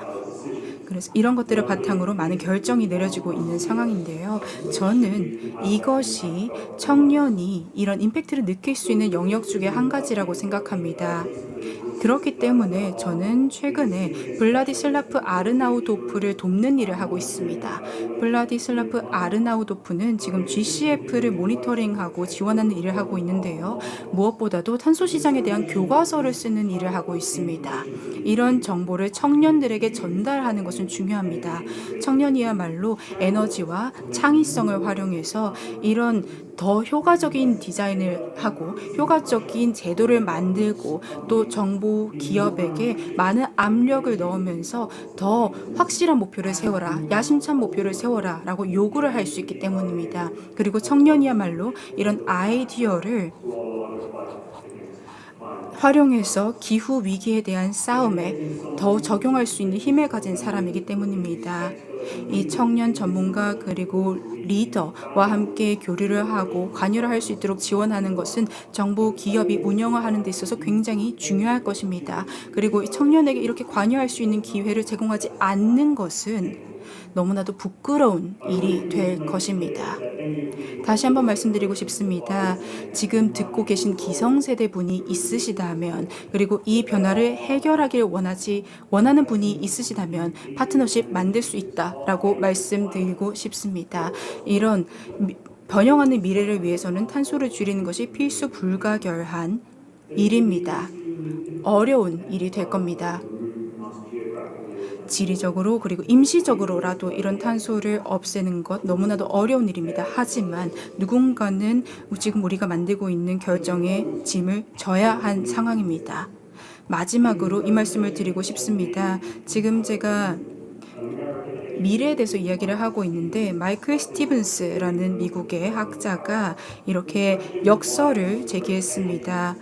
그래서 이런 것들을 바탕으로 많은 결정이 내려지고 있는 상황인데요. 저는 이것이 청년이 이런 임팩트를 느낄 수 있는 영역 중에 한 가지라고 생각합니다. 그렇기 때문에 저는 최근에 블라디슬라프 아르나우도프를 돕는 일을 하고 있습니다. 블라디슬라프 아르나우도프는 지금 GCF를 모니터링하고 지원하는 일을 하고 있는데요. 무엇보다도 탄소 시장에 대한 교과서를 쓰는 일을 하고 있습니다. 이런 정보를 청년들에게 전달하는 것은 중요합니다. 청년이야말로 에너지와 창의성을 활용해서 이런 더 효과적인 디자인을 하고 효과적인 제도를 만들고 또 정부 기업에게 많은 압력을 넣으면서 더 확실한 목표를 세워라, 야심찬 목표를 세워라 라고 요구를 할 수 있기 때문입니다. 그리고 청년이야말로 이런 활용해서 기후 위기에 대한 싸움에 더 적용할 수 있는 힘을 가진 사람이기 때문입니다. 이 청년 전문가 그리고 리더와 함께 교류를 하고 관여를 할 수 있도록 지원하는 것은 정부 기업이 운영을 하는 데 있어서 굉장히 중요할 것입니다. 그리고 이 청년에게 이렇게 관여할 수 있는 기회를 제공하지 않는 것은 너무나도 부끄러운 일이 될 것입니다. 다시 한번 말씀드리고 싶습니다. 지금 듣고 계신 기성세대 분이 있으시다면, 그리고 이 변화를 해결하길 원하는 분이 있으시다면 파트너십 만들 수 있다라고 말씀드리고 싶습니다. 이런 번영하는 미래를 위해서는 탄소를 줄이는 것이 필수 불가결한 일입니다. 어려운 일이 될 겁니다. 지리적으로 그리고 임시적으로라도 이런 탄소를 없애는 것 너무나도 어려운 일입니다. 하지만 누군가는 지금 우리가 만들고 있는 결정의 짐을 져야 한 상황입니다. 마지막으로 이 말씀을 드리고 싶습니다. 지금 제가 미래에 대해서 이야기를 하고 있는데 마이클 스티븐스라는 미국의 학자가 이렇게 역설을 제기했습니다.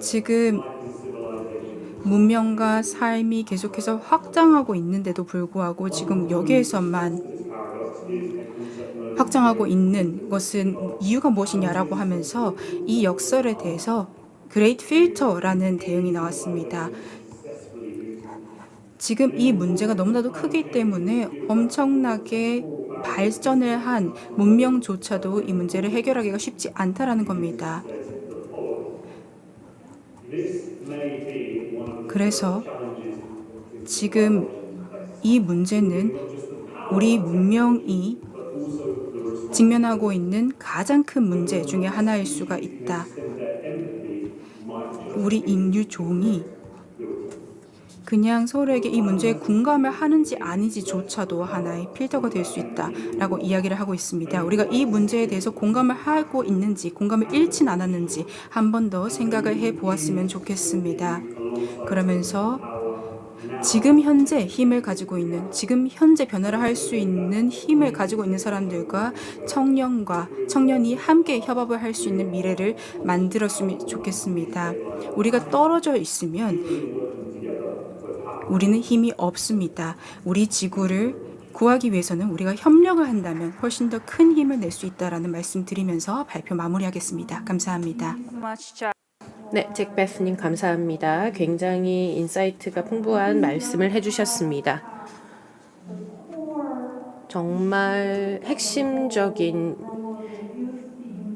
지금 문명과 삶이 계속해서 확장하고 있는데도 불구하고 지금 여기에서만 확장하고 있는 것은 이유가 무엇이냐라고 하면서 이 역설에 대해서 그레이트 필터라는 대응이 나왔습니다. 지금 이 문제가 너무나도 크기 때문에 엄청나게 발전을 한 문명조차도 이 문제를 해결하기가 쉽지 않다라는 겁니다. 그래서 지금 이 문제는 우리 문명이 직면하고 있는 가장 큰 문제 중에 하나일 수가 있다. 우리 인류종이 그냥 서로에게 이 문제에 공감을 하는지 아닌지조차도 하나의 필터가 될 수 있다라고 이야기를 하고 있습니다. 우리가 이 문제에 대해서 공감을 하고 있는지, 공감을 잃진 않았는지 한 번 더 생각을 해보았으면 좋겠습니다. 그러면서 지금 현재 힘을 가지고 있는, 지금 현재 변화를 할 수 있는 힘을 가지고 있는 사람들과 청년이 함께 협업을 할 수 있는 미래를 만들었으면 좋겠습니다. 우리가 떨어져 있으면 우리는 힘이 없습니다. 우리 지구를 구하기 위해서는 우리가 협력을 한다면 훨씬 더 큰 힘을 낼 수 있다라는 말씀 드리면서 발표 마무리하겠습니다. 감사합니다. 네, 잭 베스님 감사합니다. 굉장히 인사이트가 풍부한 말씀을 해주셨습니다. 정말 핵심적인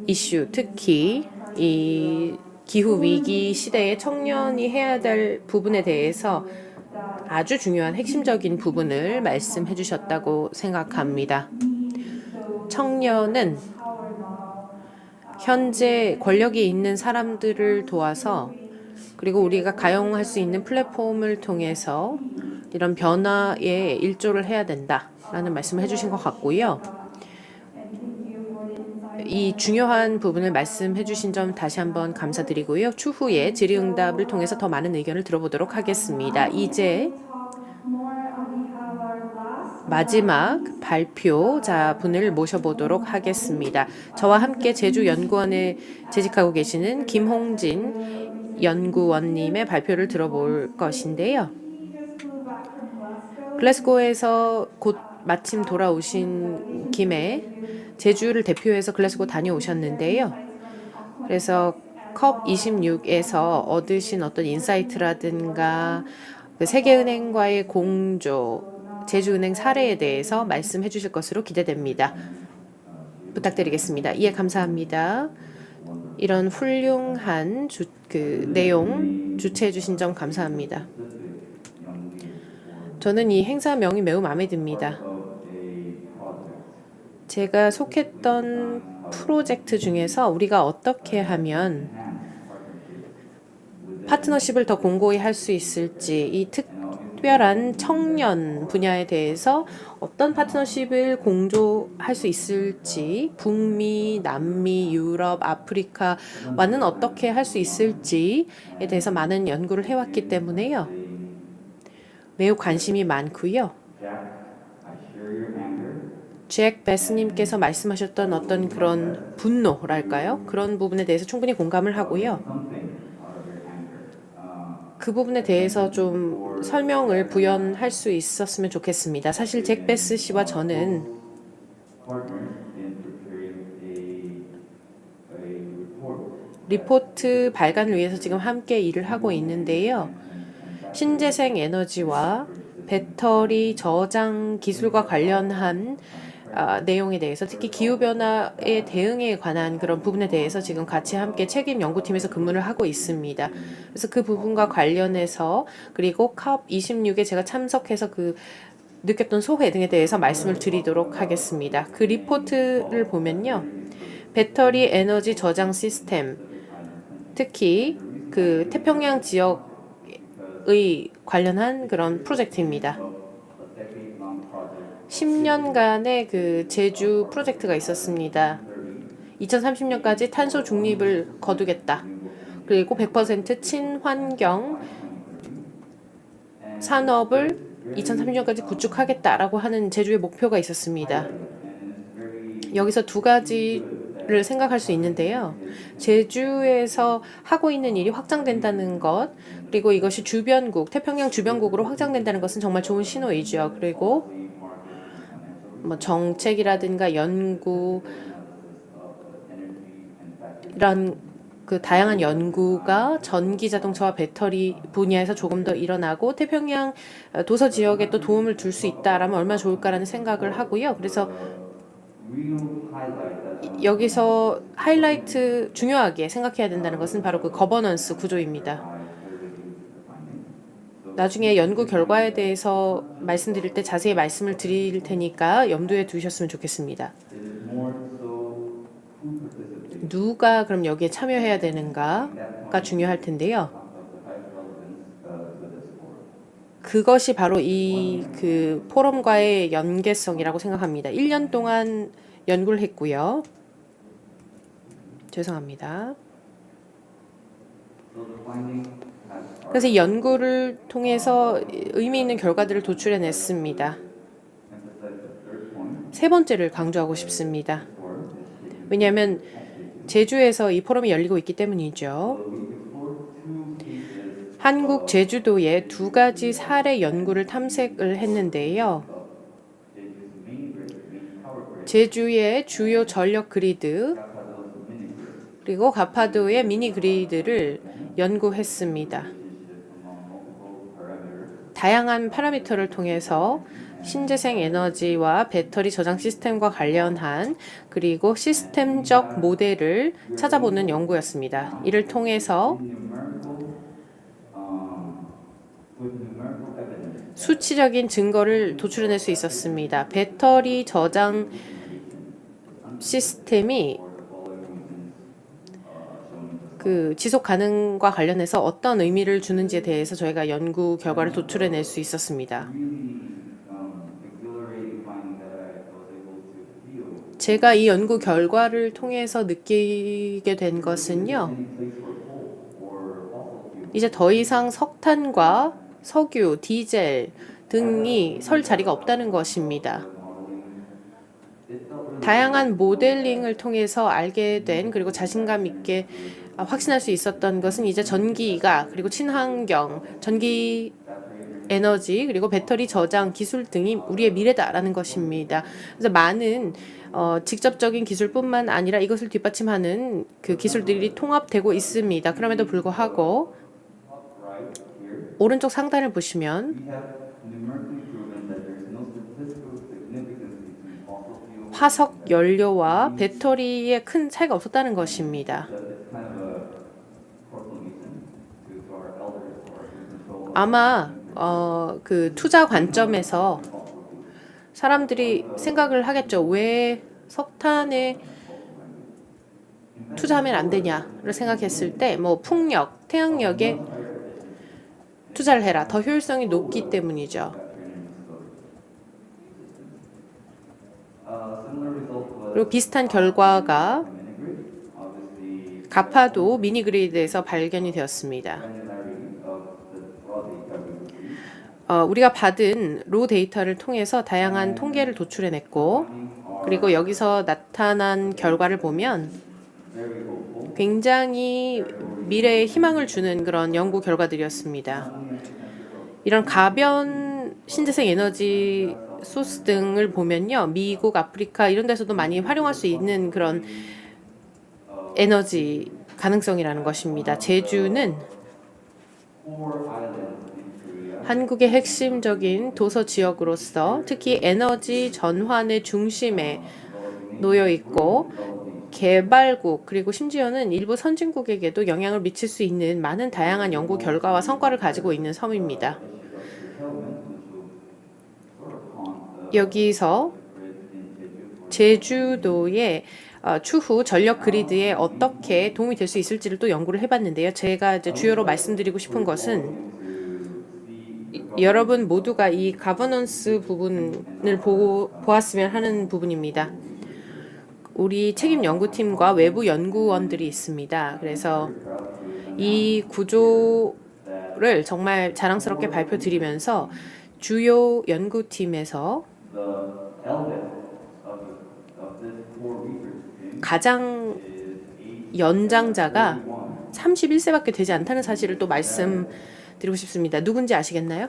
이슈, 특히 이 기후 위기 시대에 청년이 해야 될 부분에 대해서 아주 중요한 핵심적인 부분을 말씀해 주셨다고 생각합니다. 청년은 현재 권력이 있는 사람들을 도와서, 그리고 우리가 가용할 수 있는 플랫폼을 통해서 이런 변화에 일조를 해야 된다라는 말씀을 해주신 것 같고요. 이 중요한 부분을 말씀해 주신 점 다시 한번 감사드리고요. 추후에 질의응답을 통해서 더 많은 의견을 들어보도록 하겠습니다. 이제 마지막 발표자분을 모셔보도록 하겠습니다. 저와 함께 제주연구원에 재직하고 계시는 김홍진 연구원님의 발표를 들어볼 것인데요. 글래스고에서 곧 마침 돌아오신 김에 제주를 대표해서 글래스고 다녀오셨는데요. 그래서 컵26에서 얻으신 어떤 인사이트라든가 그 세계은행과의 공조, 제주은행 사례에 대해서 말씀해 주실 것으로 기대됩니다. 부탁드리겠습니다. 이해 감사합니다. 이런 훌륭한 내용 주최해 주신 점 감사합니다. 저는 이 행사명이 매우 마음에 듭니다. 제가 속했던 프로젝트 중에서 우리가 어떻게 하면 파트너십을 더 공고히 할 수 있을지, 이 특별한 청년 분야에 대해서 어떤 파트너십을 공조할 수 있을지, 북미, 남미, 유럽, 아프리카와는 어떻게 할 수 있을지에 대해서 많은 연구를 해왔기 때문에요. 매우 관심이 많고요. 잭 베스님께서 말씀하셨던 어떤 그런 분노랄까요? 그런 부분에 대해서 충분히 공감을 하고요. 그 부분에 대해서 좀 설명을 부연할 수 있었으면 좋겠습니다. 사실 잭 베스 씨와 저는 리포트 발간을 위해서 지금 함께 일을 하고 있는데요. 신재생 에너지와 배터리 저장 기술과 관련한 내용에 대해서, 특히 기후변화의 대응에 관한 그런 부분에 대해서 지금 같이 함께 책임 연구팀에서 근무를 하고 있습니다. 그래서 그 부분과 관련해서, 그리고 COP26에 제가 참석해서 그 느꼈던 소회 등에 대해서 말씀을 드리도록 하겠습니다. 그 리포트를 보면요. 배터리 에너지 저장 시스템, 특히 그 태평양 지역의 관련한 그런 프로젝트입니다. 10년간의 그 제주 프로젝트가 있었습니다. 2030년까지 탄소 중립을 거두겠다. 그리고 100% 친환경 산업을 2030년까지 구축하겠다라고 하는 제주의 목표가 있었습니다. 여기서 두 가지를 생각할 수 있는데요. 제주에서 하고 있는 일이 확장된다는 것, 그리고 이것이 주변국, 태평양 주변국으로 확장된다는 것은 정말 좋은 신호이죠. 그리고 뭐 정책이라든가 연구, 이런 그 다양한 연구가 전기 자동차와 배터리 분야에서 조금 더 일어나고 태평양 도서 지역에 또 도움을 줄 수 있다라면 얼마나 좋을까라는 생각을 하고요. 그래서 여기서 하이라이트 중요하게 생각해야 된다는 것은 바로 그 거버넌스 구조입니다. 나중에 연구 결과에 대해서 말씀드릴 때 자세히 말씀을 드릴 테니까 염두에 두셨으면 좋겠습니다. 누가 그럼 여기에 참여해야 되는가가 중요할 텐데요. 그것이 바로 이 그 포럼과의 연계성이라고 생각합니다. 1년 동안 연구를 했고요. 죄송합니다. 그래서 이 연구를 통해서 의미 있는 결과들을 도출해냈습니다. 세 번째를 강조하고 싶습니다. 왜냐하면 제주에서 이 포럼이 열리고 있기 때문이죠. 한국 제주도에 두 가지 사례 연구를 탐색을 했는데요. 제주의 주요 전력 그리드, 그리고 가파도의 미니 그리드를 연구했습니다. 다양한 파라미터를 통해서 신재생 에너지와 배터리 저장 시스템과 관련한, 그리고 시스템적 모델을 찾아보는 연구였습니다. 이를 통해서 수치적인 증거를 도출해낼 수 있었습니다. 배터리 저장 시스템이 그 지속 가능과 관련해서 어떤 의미를 주는지에 대해서 저희가 연구 결과를 도출해낼 수 있었습니다. 제가 이 연구 결과를 통해서 느끼게 된 것은요. 이제 더 이상 석탄과 석유, 디젤 등이 설 자리가 없다는 것입니다. 다양한 모델링을 통해서 알게 된, 그리고 자신감 있게 확신할 수 있었던 것은 이제 전기가, 그리고 친환경, 전기 에너지, 그리고 배터리 저장 기술 등이 우리의 미래다라는 것입니다. 그래서 많은 직접적인 기술뿐만 아니라 이것을 뒷받침하는 그 기술들이 통합되고 있습니다. 그럼에도 불구하고 오른쪽 상단을 보시면 화석 연료와 배터리에 큰 차이가 없었다는 것입니다. 아마 그 투자 관점에서 사람들이 생각을 하겠죠. 왜 석탄에 투자하면 안 되냐를 생각했을 때, 뭐 풍력, 태양력에 투자를 해라. 더 효율성이 높기 때문이죠. 그리고 비슷한 결과가 가파도 미니그리드에서 발견이 되었습니다. 우리가 받은 로 데이터를 통해서 다양한 통계를 도출해냈고, 그리고 여기서 나타난 결과를 보면 굉장히 미래에 희망을 주는 그런 연구 결과들이었습니다. 이런 가변 신재생 에너지 소스 등을 보면요, 미국, 아프리카 이런 데서도 많이 활용할 수 있는 그런 에너지 가능성이라는 것입니다. 제주는 한국의 핵심적인 도서 지역으로서 특히 에너지 전환의 중심에 놓여 있고 개발국 그리고 심지어는 일부 선진국에게도 영향을 미칠 수 있는 많은 다양한 연구 결과와 성과를 가지고 있는 섬입니다. 여기서 제주도의 추후 전력 그리드에 어떻게 도움이 될 수 있을지를 또 연구를 해봤는데요. 제가 이제 주요로 말씀드리고 싶은 것은 여러분 모두가 이 가버넌스 부분을 보았으면 하는 부분입니다. 우리 책임 연구팀과 외부 연구원들이 있습니다. 그래서 이 구조를 정말 자랑스럽게 발표드리면서 주요 연구팀에서 가장 연장자가 31세밖에 되지 않다는 사실을 또 말씀드리고 싶습니다. 누군지 아시겠나요?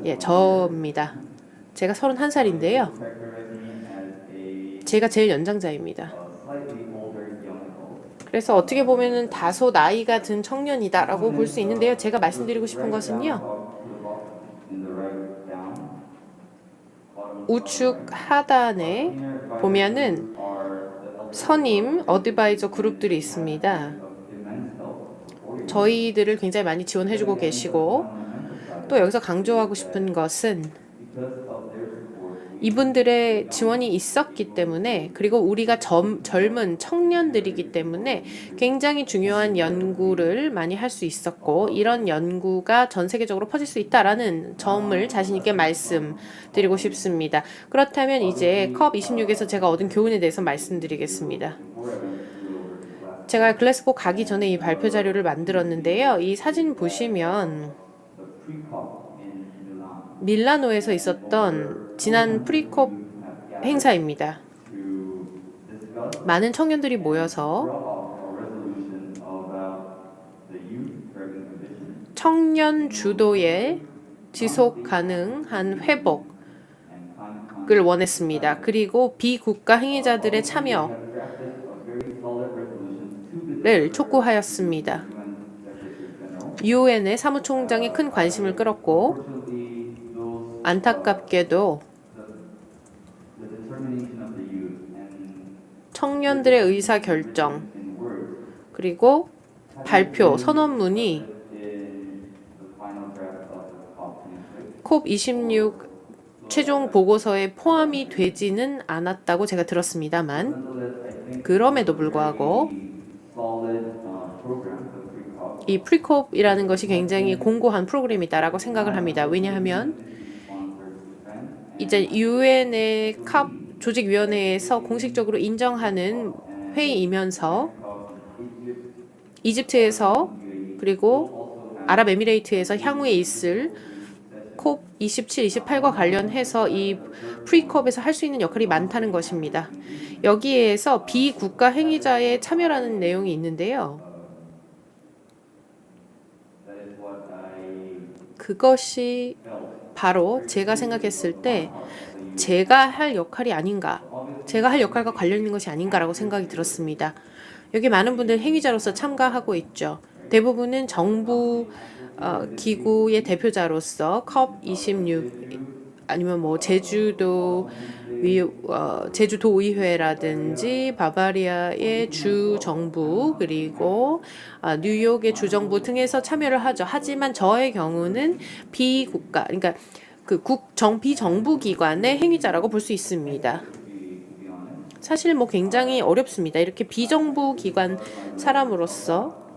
예, 저입니다. 제가 31살인데요. 제가 제일 연장자입니다. 그래서 어떻게 보면은 다소 나이가 든 청년이다라고 볼 수 있는데요. 제가 말씀드리고 싶은 것은요. 우측 하단에 보면은 선임 어드바이저 그룹들이 있습니다. 저희들을 굉장히 많이 지원해주고 계시고 또 여기서 강조하고 싶은 것은 이분들의 지원이 있었기 때문에 그리고 우리가 젊은 청년들이기 때문에 굉장히 중요한 연구를 많이 할 수 있었고 이런 연구가 전 세계적으로 퍼질 수 있다라는 점을 자신 있게 말씀드리고 싶습니다. 그렇다면 이제 컵26에서 제가 얻은 교훈에 대해서 말씀드리겠습니다. 제가 글래스고 가기 전에 이 발표 자료를 만들었는데요. 이 사진 보시면 밀라노에서 있었던 지난 프리콥 행사입니다. 많은 청년들이 모여서 청년 주도의 지속 가능한 회복을 원했습니다. 그리고 비국가 행위자들의 참여를 촉구하였습니다. 유엔의 사무총장이 큰 관심을 끌었고 안타깝게도 청년들의 의사결정 그리고 발표 선언문이 콥26 최종 보고서에 포함이 되지는 않았다고 제가 들었습니다만 그럼에도 불구하고 이 프리콥이라는 것이 굉장히 공고한 프로그램이다라고 생각을 합니다. 왜냐하면 이제 유엔의 컵 조직위원회에서 공식적으로 인정하는 회의이면서 이집트에서 그리고 아랍에미레이트에서 향후에 있을 콥 27, 28과 관련해서 이 프리컵에서 할 수 있는 역할이 많다는 것입니다. 여기에서 비국가 행위자의 참여라는 내용이 있는데요. 그것이 바로 제가 생각했을 때 제가 할 역할이 아닌가, 제가 할 역할과 관련 있는 것이 아닌가라고 생각이 들었습니다. 여기 많은 분들 행위자로서 참가하고 있죠. 대부분은 정부 기구의 대표자로서 컵26 아니면 뭐 제주도의회라든지 바바리아의 주정부 그리고 뉴욕의 주정부 등에서 참여를 하죠. 하지만 저의 경우는 비국가, 그러니까 그 비정부 기관의 행위자라고 볼 수 있습니다. 사실 뭐 굉장히 어렵습니다. 이렇게 비정부 기관 사람으로서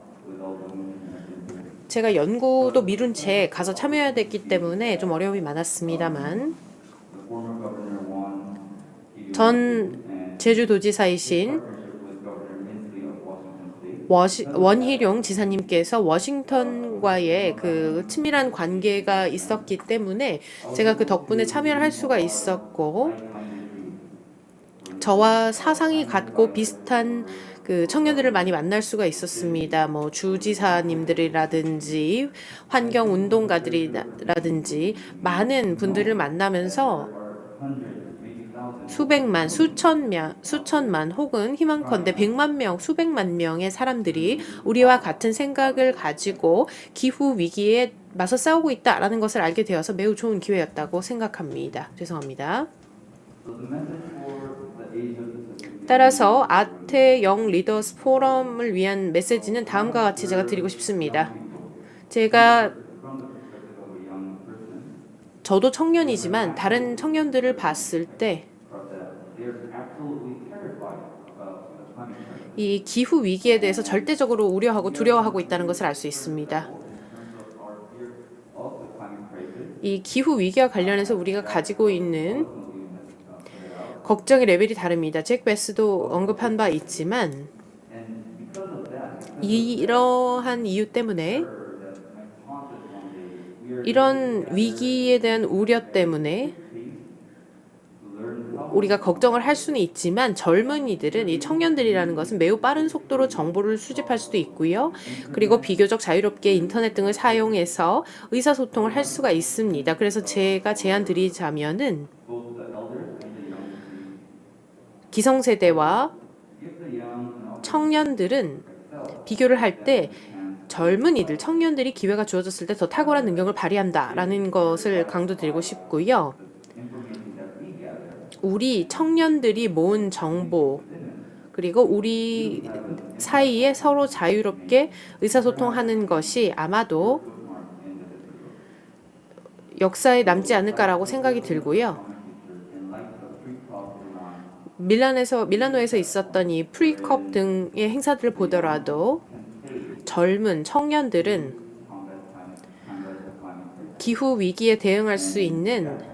제가 연구도 미룬 채 가서 참여해야 됐기 때문에 좀 어려움이 많았습니다만 전 제주도지사이신 원희룡 지사님께서 워싱턴과의 그 친밀한 관계가 있었기 때문에 제가 그 덕분에 참여를 할 수가 있었고 저와 사상이 같고 비슷한 그 청년들을 많이 만날 수가 있었습니다. 뭐 주지사님들이라든지 환경운동가들이라든지 많은 분들을 만나면서 수백만, 수천만 혹은 희망컨대 100만 명, 수백만 명의 사람들이 우리와 같은 생각을 가지고 기후 위기에 맞서 싸우고 있다라는 것을 알게 되어서 매우 좋은 기회였다고 생각합니다. 죄송합니다. 따라서 아태 영 리더스 포럼을 위한 메시지는 다음과 같이 제가 드리고 싶습니다. 저도 청년이지만 다른 청년들을 봤을 때 이 기후 위기에 대해서 절대적으로 우려하고 두려워하고 있다는 것을 알 수 있습니다. 이 기후 위기와 관련해서 우리가 가지고 있는 걱정의 레벨이 다릅니다. 잭 베스도 언급한 바 있지만 이러한 이유 때문에 이런 위기에 대한 우려 때문에 우리가 걱정을 할 수는 있지만 젊은이들은 이 청년들이라는 것은 매우 빠른 속도로 정보를 수집할 수도 있고요. 그리고 비교적 자유롭게 인터넷 등을 사용해서 의사소통을 할 수가 있습니다. 그래서 제가 제안 드리자면은 기성세대와 청년들은 비교를 할 때 젊은이들, 청년들이 기회가 주어졌을 때 더 탁월한 능력을 발휘한다라는 것을 강조드리고 싶고요. 우리 청년들이 모은 정보 그리고 우리 사이에 서로 자유롭게 의사소통하는 것이 아마도 역사에 남지 않을까라고 생각이 들고요. 밀라노에서 있었던 이 프리컵 등의 행사들을 보더라도 젊은 청년들은 기후 위기에 대응할 수 있는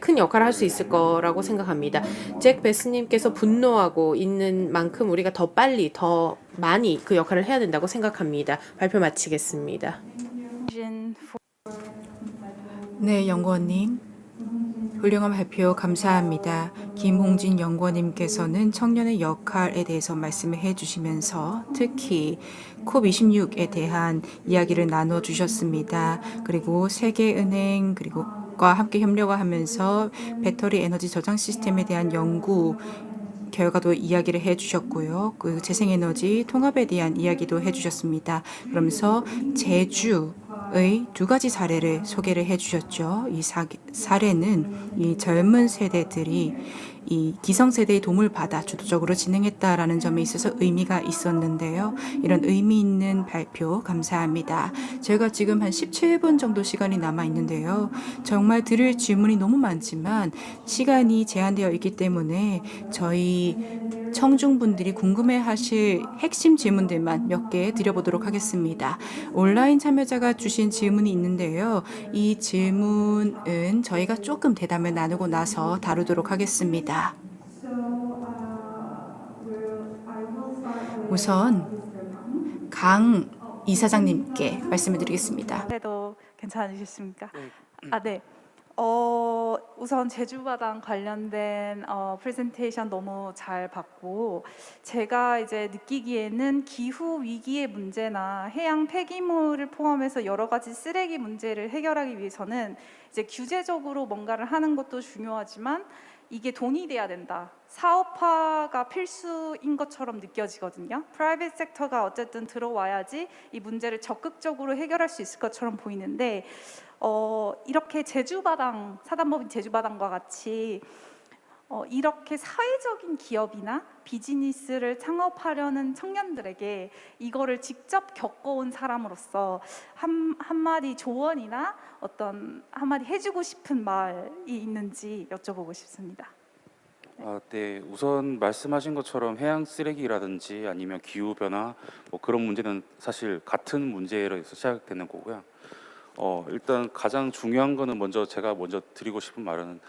큰 역할을 할 수 있을 거라고 생각합니다. 잭 베스님께서 분노하고 있는 만큼 우리가 더 빨리, 더 많이 그 역할을 해야 된다고 생각합니다. 발표 마치겠습니다. 네, 연구원님. 훌륭한 발표 감사합니다. 김홍진 연구원님께서는 청년의 역할에 대해서 말씀을 해주시면서 특히 콥26에 대한 이야기를 나눠주셨습니다. 그리고 세계은행 그리고 과 함께 협력을 하면서 배터리 에너지 저장 시스템에 대한 연구 결과도 이야기를 해주셨고요. 그 재생에너지 통합에 대한 이야기도 해주셨습니다. 그러면서 제주의 두 가지 사례를 소개를 해주셨죠. 이 사례는 이 젊은 세대들이 이 기성세대의 도움을 받아 주도적으로 진행했다라는 점에 있어서 의미가 있었는데요. 이런 의미 있는 발표 감사합니다. 저희가 지금 한 17분 정도 시간이 남아 있는데요. 정말 드릴 질문이 너무 많지만 시간이 제한되어 있기 때문에 저희 청중분들이 궁금해하실 핵심 질문들만 몇 개 드려보도록 하겠습니다. 온라인 참여자가 주신 질문이 있는데요. 이 질문은 저희가 조금 대담을 나누고 나서 다루도록 하겠습니다. 우선 강 이사장님께 말씀을 드리겠습니다. 해도 괜찮으시겠습니까? 네. 우선 제주바당 관련된 프레젠테이션 너무 잘 봤고 제가 이제 느끼기에는 기후 위기의 문제나 해양 폐기물을 포함해서 여러 가지 쓰레기 문제를 해결하기 위해서는 이제 규제적으로 뭔가를 하는 것도 중요하지만 이게 돈이 돼야 된다. 사업화가 필수인 것처럼 느껴지거든요. 프라이빗 섹터가 어쨌든 들어와야지 이 문제를 적극적으로 해결할 수 있을 것처럼 보이는데 이렇게 제주바당, 사단법인 제주바당과 같이 이렇게 사회적인 기업이나 비즈니스를 창업하려는 청년들에게 이거를 직접 겪어온 사람으로서 한마디 조언이나 어떤 한마디 해주고 싶은 말이 있는지 여쭤보고 싶습니다. 네. 우선 말씀하신 것처럼 해양 쓰레기라든지 아니면 기후 변화 뭐 그런 문제는 사실 같은 문제로서 시작되는 거고요. 일단 가장 중요한 거는 제가 먼저 드리고 싶은 말은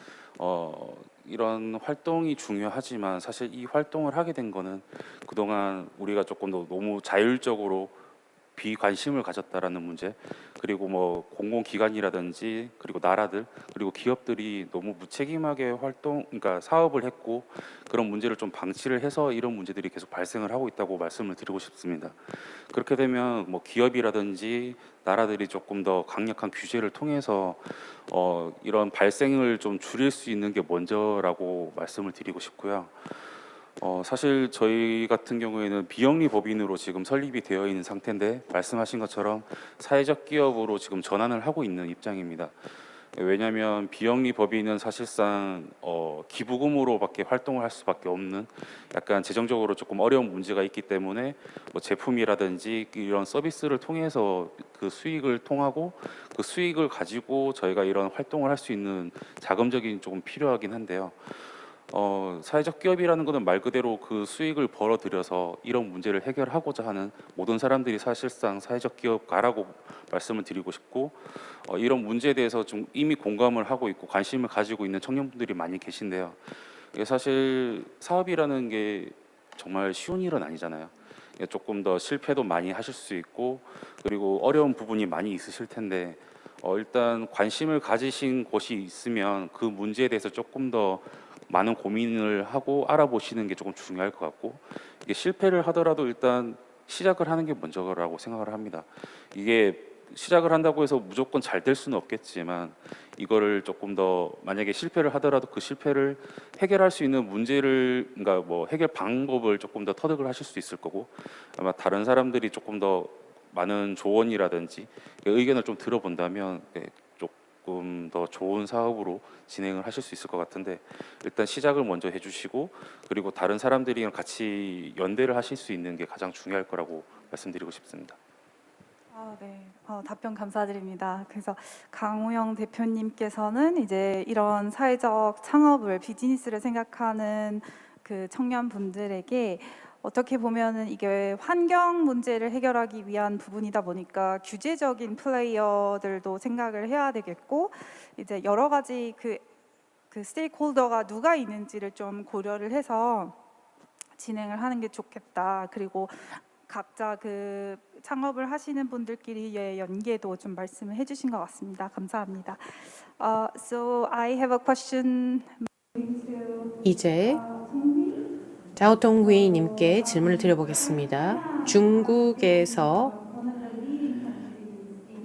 이런 활동이 중요하지만 사실 이 활동을 하게 된 거는 그동안 우리가 조금 더 너무 자율적으로 비관심을 가졌다라는 문제, 그리고 뭐 공공기관이라든지 그리고 나라들 그리고 기업들이 너무 무책임하게 그러니까 사업을 했고 그런 문제를 좀 방치를 해서 이런 문제들이 계속 발생을 하고 있다고 말씀을 드리고 싶습니다. 그렇게 되면 뭐 기업이라든지 나라들이 조금 더 강력한 규제를 통해서 이런 발생을 좀 줄일 수 있는 게 먼저라고 말씀을 드리고 싶고요. 사실 저희 같은 경우에는 비영리 법인으로 지금 설립이 되어 있는 상태인데 말씀하신 것처럼 사회적 기업으로 지금 전환을 하고 있는 입장입니다. 왜냐하면 비영리 법인은 사실상 기부금으로밖에 활동을 할 수밖에 없는 약간 재정적으로 조금 어려운 문제가 있기 때문에 뭐 제품이라든지 이런 서비스를 통해서 그 수익을 통하고 그 수익을 가지고 저희가 이런 활동을 할 수 있는 자금적인 조금 필요하긴 한데요. 사회적 기업이라는 것은 말 그대로 그 수익을 벌어들여서 이런 문제를 해결하고자 하는 모든 사람들이 사실상 사회적 기업가라고 말씀을 드리고 싶고 이런 문제에 대해서 좀 이미 공감을 하고 있고 관심을 가지고 있는 청년분들이 많이 계신데요. 이게 사실 사업이라는 게 정말 쉬운 일은 아니잖아요. 조금 더 실패도 많이 하실 수 있고 그리고 어려운 부분이 많이 있으실 텐데 일단 관심을 가지신 곳이 있으면 그 문제에 대해서 조금 더 많은 고민을 하고 알아보시는 게 조금 중요할 것 같고 이게 실패를 하더라도 일단 시작을 하는 게 먼저라고 생각을 합니다. 이게 시작을 한다고 해서 무조건 잘 될 수는 없겠지만 이거를 조금 더 만약에 실패를 하더라도 그 실패를 해결할 수 있는 문제를 그러니까 뭐 해결 방법을 조금 더 터득을 하실 수 있을 거고 아마 다른 사람들이 조금 더 많은 조언이라든지 의견을 좀 들어본다면 조금 더 좋은 사업으로 진행을 하실 수 있을 것 같은데 일단 시작을 먼저 해주시고 그리고 다른 사람들이랑 같이 연대를 하실 수 있는 게 가장 중요할 거라고 말씀드리고 싶습니다. 네. 답변 감사드립니다. 그래서 강우영 대표님께서는 이제 이런 사회적 창업을 비즈니스를 생각하는 그 청년분들에게 어떻게 보면은 이게 환경 문제를 해결하기 위한 부분이다 보니까 규제적인 플레이어들도 생각을 해야 되겠고 이제 여러 가지 그 스테이크홀더가 누가 있는지를 좀 고려를 해서 진행을 하는 게 좋겠다. 그리고 각자 그 창업을 하시는 분들끼리의 연계도 좀 말씀을 해주신 것 같습니다. 감사합니다. So I have a question. 이제 자오통후이님께 질문을 드려보겠습니다. 중국에서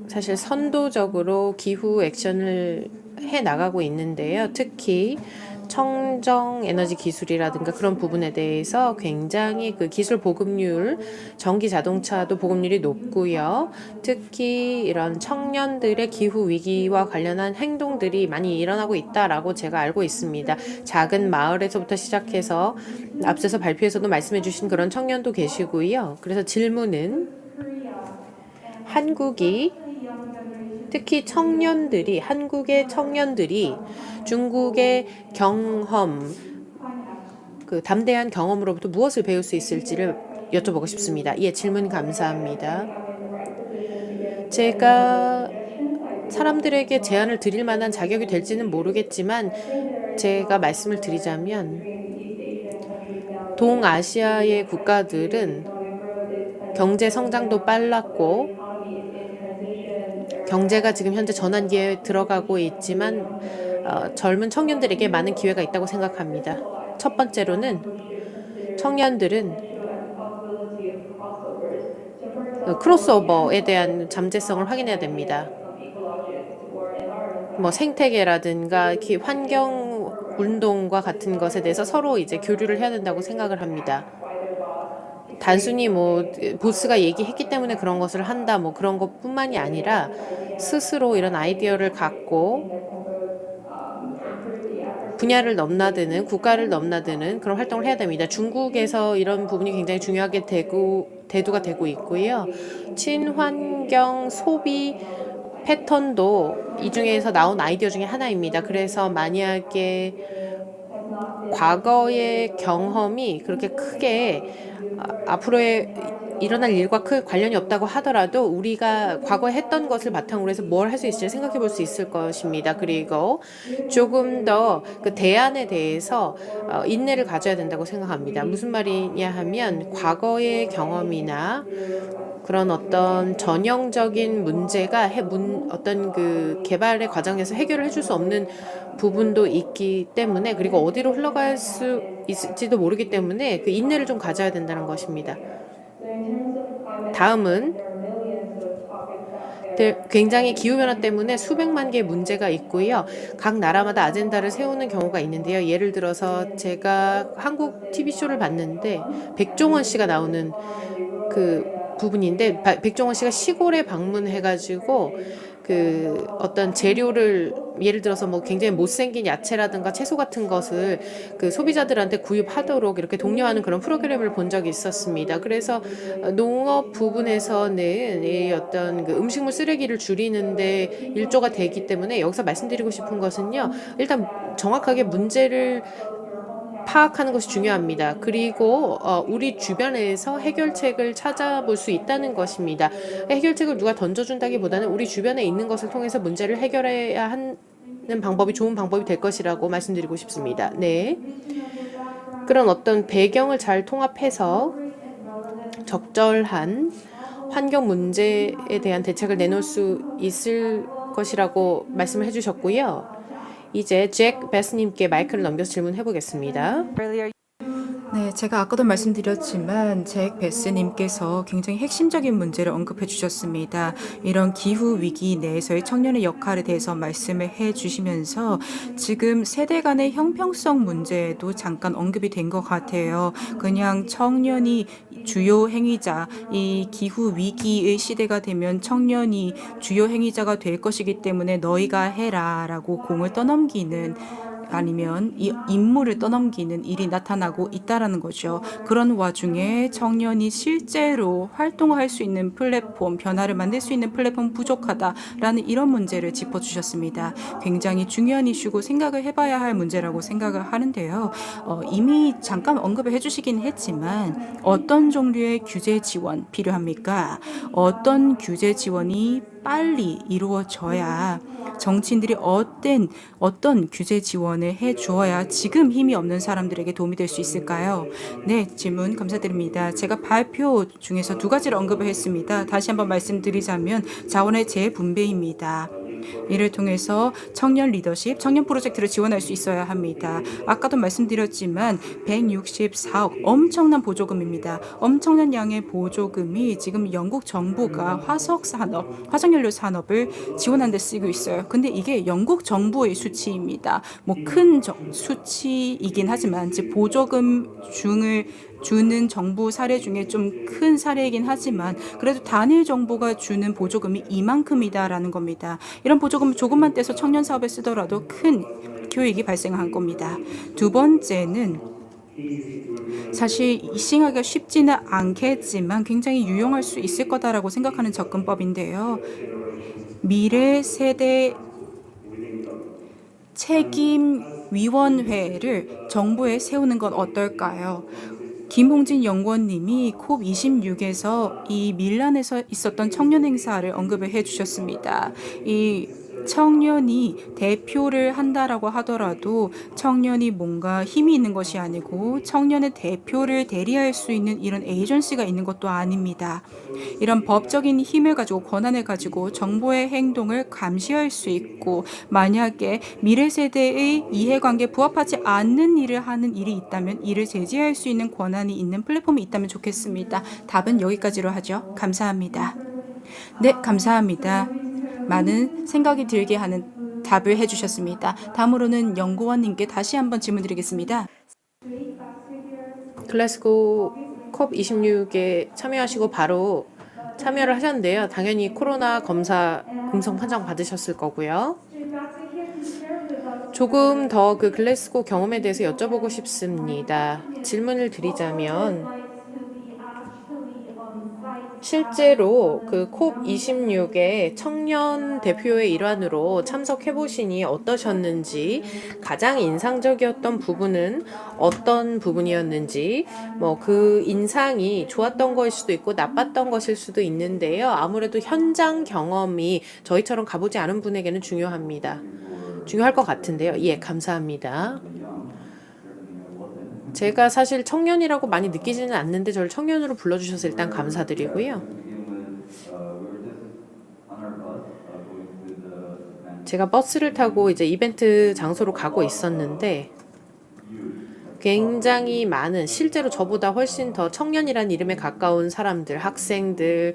사실 선도적으로 기후 액션을 해 나가고 있는데요. 특히 청정 에너지 기술이라든가 그런 부분에 대해서 굉장히 그 기술 보급률, 전기 자동차도 보급률이 높고요. 특히 이런 청년들의 기후 위기와 관련한 행동들이 많이 일어나고 있다라고 제가 알고 있습니다. 작은 마을에서부터 시작해서 앞서서 발표에서도 말씀해 주신 그런 청년도 계시고요. 그래서 질문은 특히 한국의 청년들이 중국의 경험, 그 담대한 경험으로부터 무엇을 배울 수 있을지를 여쭤보고 싶습니다. 예, 질문 감사합니다. 제가 사람들에게 제안을 드릴 만한 자격이 될지는 모르겠지만 제가 말씀을 드리자면 동아시아의 국가들은 경제 성장도 빨랐고 경제가 지금 현재 전환기에 들어가고 있지만 젊은 청년들에게 많은 기회가 있다고 생각합니다. 첫 번째로는 청년들은 크로스오버에 대한 잠재성을 확인해야 됩니다. 뭐 생태계라든가 환경 운동과 같은 것에 대해서 서로 이제 교류를 해야 된다고 생각을 합니다. 단순히 뭐 보스가 얘기했기 때문에 그런 것을 한다 뭐 그런 것뿐만이 아니라 스스로 이런 아이디어를 갖고 분야를 넘나드는 국가를 넘나드는 그런 활동을 해야 됩니다. 중국에서 이런 부분이 굉장히 중요하게 대두가 되고 있고요. 친환경 소비 패턴도 이 중에서 나온 아이디어 중에 하나입니다. 그래서 만약에 과거의 경험이 그렇게 크게 앞으로의 일어날 일과 관련이 없다고 하더라도 우리가 과거에 했던 것을 바탕으로 해서 뭘 할 수 있을지 생각해 볼 수 있을 것입니다. 그리고 조금 더 그 대안에 대해서 인내를 가져야 된다고 생각합니다. 무슨 말이냐 하면 과거의 경험이나 그런 어떤 전형적인 문제가 어떤 그 개발의 과정에서 해결을 해줄 수 없는 부분도 있기 때문에, 그리고 어디로 흘러갈 수 있을지도 모르기 때문에 그 인내를 좀 가져야 된다는 것입니다. 다음은 굉장히 기후변화 때문에 수백만 개의 문제가 있고요. 각 나라마다 아젠다를 세우는 경우가 있는데요. 예를 들어서 제가 한국 TV쇼를 봤는데 백종원 씨가 나오는 그 부분인데, 백종원 씨가 시골에 방문해가지고 그 어떤 재료를, 예를 들어서 뭐 굉장히 못생긴 야채라든가 채소 같은 것을 그 소비자들한테 구입하도록 이렇게 독려하는 그런 프로그램을 본 적이 있었습니다. 그래서 농업 부분에서는 이 어떤 그 음식물 쓰레기를 줄이는데 일조가 되기 때문에, 여기서 말씀드리고 싶은 것은요, 일단 정확하게 문제를 파악하는 것이 중요합니다. 그리고 우리 주변에서 해결책을 찾아볼 수 있다는 것입니다. 해결책을 누가 던져준다기보다는 우리 주변에 있는 것을 통해서 문제를 해결해야 하는 방법이 좋은 방법이 될 것이라고 말씀드리고 싶습니다. 네. 그런 어떤 배경을 잘 통합해서 적절한 환경 문제에 대한 대책을 내놓을 수 있을 것이라고 말씀을 해주셨고요. 이제 잭 베스님께 마이크를 넘겨서 질문해 보겠습니다. 네, 제가 아까도 말씀드렸지만 잭 베스님께서 굉장히 핵심적인 문제를 언급해 주셨습니다. 이런 기후 위기 내에서의 청년의 역할에 대해서 말씀을 해 주시면서 지금 세대 간의 형평성 문제에도 잠깐 언급이 된 것 같아요. 그냥 청년이 주요 행위자, 이 기후 위기의 시대가 되면 청년이 주요 행위자가 될 것이기 때문에 너희가 해라라고 공을 떠넘기는, 아니면 이 임무를 떠넘기는 일이 나타나고 있다라는 거죠. 그런 와중에 청년이 실제로 활동할 수 있는 플랫폼, 변화를 만들 수 있는 플랫폼 부족하다라는 이런 문제를 짚어주셨습니다. 굉장히 중요한 이슈고 생각을 해봐야 할 문제라고 생각을 하는데요. 이미 잠깐 언급을 해주시긴 했지만 어떤 종류의 규제 지원 필요합니까? 어떤 규제 지원이 빨리 이루어져야, 정치인들이 어떤 규제 지원을 해 주어야 지금 힘이 없는 사람들에게 도움이 될 수 있을까요? 네, 질문 감사드립니다. 제가 발표 중에서 두 가지를 언급을 했습니다. 다시 한번 말씀드리자면 자원의 재분배입니다. 이를 통해서 청년 리더십, 청년 프로젝트를 지원할 수 있어야 합니다. 아까도 말씀드렸지만 164억, 엄청난 보조금입니다. 엄청난 양의 보조금이 지금 영국 정부가 화석연료 산업을 지원하는 데 쓰고 있어요. 근데 이게 영국 정부의 수치입니다. 뭐 큰 수치이긴 하지만 즉 보조금 주는 정부 사례 중에 좀 큰 사례이긴 하지만 그래도 단일 정부가 주는 보조금이 이만큼이다라는 겁니다. 이런 보조금을 조금만 떼서 청년 사업에 쓰더라도 큰 교육이 발생한 겁니다. 두 번째는 사실 시행하기가 쉽지는 않겠지만 굉장히 유용할 수 있을 거다라고 생각하는 접근법인데요. 미래 세대 책임위원회를 정부에 세우는 건 어떨까요? 김홍진 연구원님이 COP26에서 이 밀란에서 있었던 청년 행사를 언급을 해주셨습니다. 이 청년이 대표를 한다라고 하더라도 청년이 뭔가 힘이 있는 것이 아니고 청년의 대표를 대리할 수 있는 이런 에이전시가 있는 것도 아닙니다. 이런 법적인 힘을 가지고, 권한을 가지고 정부의 행동을 감시할 수 있고, 만약에 미래 세대의 이해관계에 부합하지 않는 일을 하는 일이 있다면 이를 제지할 수 있는 권한이 있는 플랫폼이 있다면 좋겠습니다. 답은 여기까지로 하죠. 감사합니다. 네, 감사합니다. 많은 생각이 들게 하는 답을 해주셨습니다. 다음으로는 연구원님께 다시 한번 질문드리겠습니다. 글래스고 COP26에 참여하시고 바로 참여를 하셨는데요. 당연히 코로나 검사 음성 판정 받으셨을 거고요. 조금 더 그 글래스고 경험에 대해서 여쭤보고 싶습니다. 질문을 드리자면 실제로 그 콥26의 청년 대표의 일환으로 참석해 보시니 어떠셨는지, 가장 인상적이었던 부분은 어떤 부분이었는지, 뭐 그 인상이 좋았던 것일 수도 있고 나빴던 것일 수도 있는데요. 아무래도 현장 경험이 저희처럼 가보지 않은 분에게는 중요합니다. 중요할 것 같은데요. 예, 감사합니다. 제가 사실 청년이라고 많이 느끼지는 않는데 저를 청년으로 불러주셔서 일단 감사드리고요. 제가 버스를 타고 이제 이벤트 장소로 가고 있었는데 굉장히 많은, 실제로 저보다 훨씬 더 청년이라는 이름에 가까운 사람들, 학생들,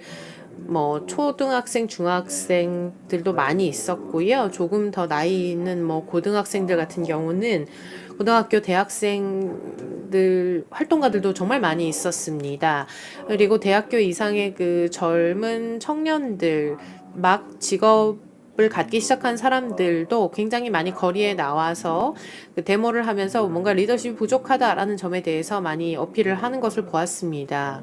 뭐 초등학생, 중학생들도 많이 있었고요. 조금 더 나이 있는 뭐 고등학생들 같은 경우는 고등학교 대학생들 활동가들도 정말 많이 있었습니다. 그리고 대학교 이상의 그 젊은 청년들, 막 직업을 갖기 시작한 사람들도 굉장히 많이 거리에 나와서 그 데모를 하면서 뭔가 리더십이 부족하다라는 점에 대해서 많이 어필을 하는 것을 보았습니다.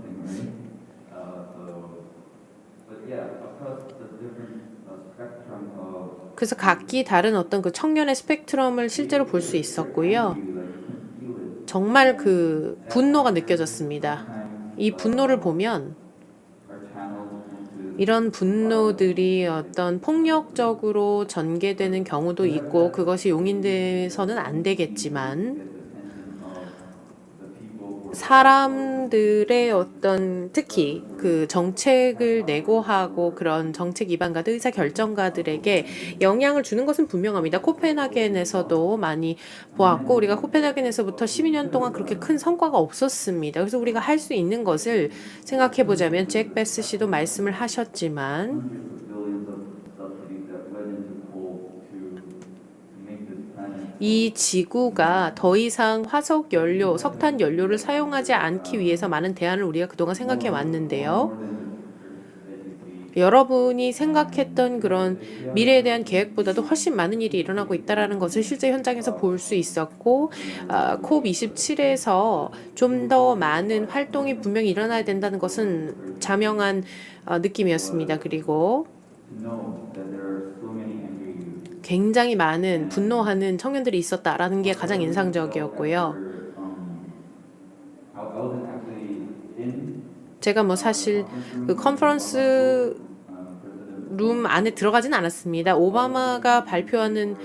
그래서 각기 다른 어떤 그 청년의 스펙트럼을 실제로 볼 수 있었고요. 정말 그 분노가 느껴졌습니다. 이 분노를 보면 이런 분노들이 어떤 폭력적으로 전개되는 경우도 있고 그것이 용인돼서는 안 되겠지만 사람들의 어떤 특히 그 정책을 내고 하고 그런 정책 기반가들, 의사 결정가들에게 영향을 주는 것은 분명합니다. 코펜하겐에서도 많이 보았고 우리가 코펜하겐에서부터 12년 동안 그렇게 큰 성과가 없었습니다. 그래서 우리가 할 수 있는 것을 생각해 보자면 잭 베스 씨도 말씀을 하셨지만 이 지구가 더 이상 화석 연료, 석탄 연료를 사용하지 않기 위해서 많은 대안을 우리가 그동안 생각해 왔는데요. 여러분이 생각했던 그런 미래에 대한 계획보다도 훨씬 많은 일이 일어나고 있다는 것을 실제 현장에서 볼 수 있었고 콥27에서 좀 더 많은 활동이 분명히 일어나야 된다는 것은 자명한 느낌이었습니다. 그리고 굉장히 많은 분노하는 청년들이 있었다라는 게 가장 인상적이었고요. 제가 뭐 사실 그 컨퍼런스 룸 안에 들어가진 않았습니다. 오바마가 발표하는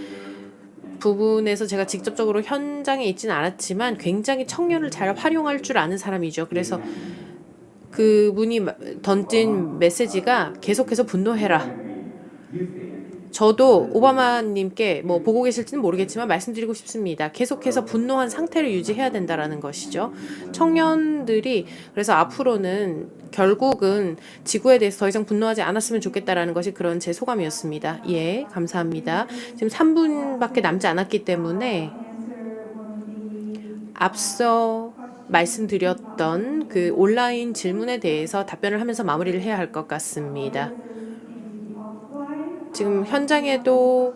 부분에서 제가 직접적으로 현장에 있지는 않았지만 굉장히 청년을 잘 활용할 줄 아는 사람이죠. 그래서 그분이 던진 메시지가 계속해서 분노해라. 저도 오바마님께 뭐 보고 계실지는 모르겠지만 말씀드리고 싶습니다. 계속해서 분노한 상태를 유지해야 된다라는 것이죠. 청년들이 그래서 앞으로는 결국은 지구에 대해서 더 이상 분노하지 않았으면 좋겠다라는 것이 그런 제 소감이었습니다. 예, 감사합니다. 지금 3분밖에 남지 않았기 때문에 앞서 말씀드렸던 그 온라인 질문에 대해서 답변을 하면서 마무리를 해야 할 것 같습니다. 지금 현장에도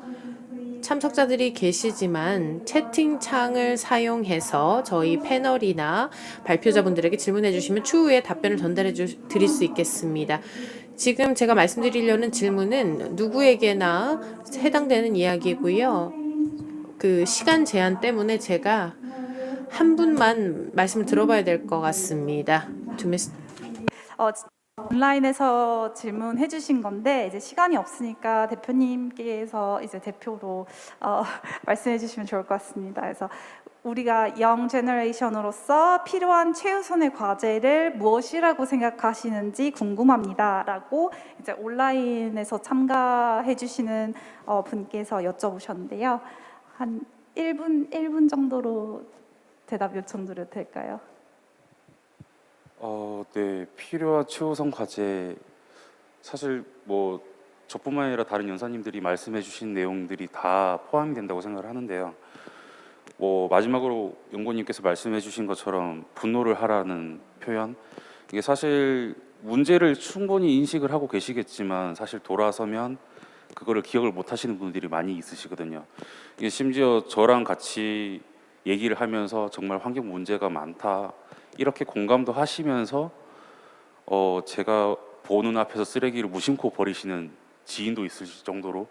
참석자들이 계시지만 채팅창을 사용해서 저희 패널이나 발표자분들에게 질문해 주시면 추후에 답변을 전달해 드릴 수 있겠습니다. 지금 제가 말씀드리려는 질문은 누구에게나 해당되는 이야기고요. 그 시간 제한 때문에 제가 한 분만 말씀을 들어봐야 될 것 같습니다. 온라인에서 질문해 주신 건데 이제 시간이 없으니까 대표님께서 이제 대표로 말씀해 주시면 좋을 것 같습니다. 그래서 우리가 영 제너레이션으로서 필요한 최우선의 과제를 무엇이라고 생각하시는지 궁금합니다라고 이제 온라인에서 참가해 주시는 분께서 여쭤보셨는데요. 한 1분 정도로 대답 요청드려도 될까요? 네, 필요한 최우선 과제, 사실 뭐 저뿐만 아니라 다른 연사님들이 말씀해 주신 내용들이 다 포함이 된다고 생각을 하는데요. 뭐 마지막으로 연구원님께서 말씀해 주신 것처럼 분노를 하라는 표현, 이게 사실 문제를 충분히 인식을 하고 계시겠지만 사실 돌아서면 그거를 기억을 못 하시는 분들이 많이 있으시거든요. 이게 심지어 저랑 같이 얘기를 하면서 정말 환경 문제가 많다 이렇게 공감도 하시면서 제가 보는 앞에서 쓰레기를 무심코 버리시는 지인도 있을 정도로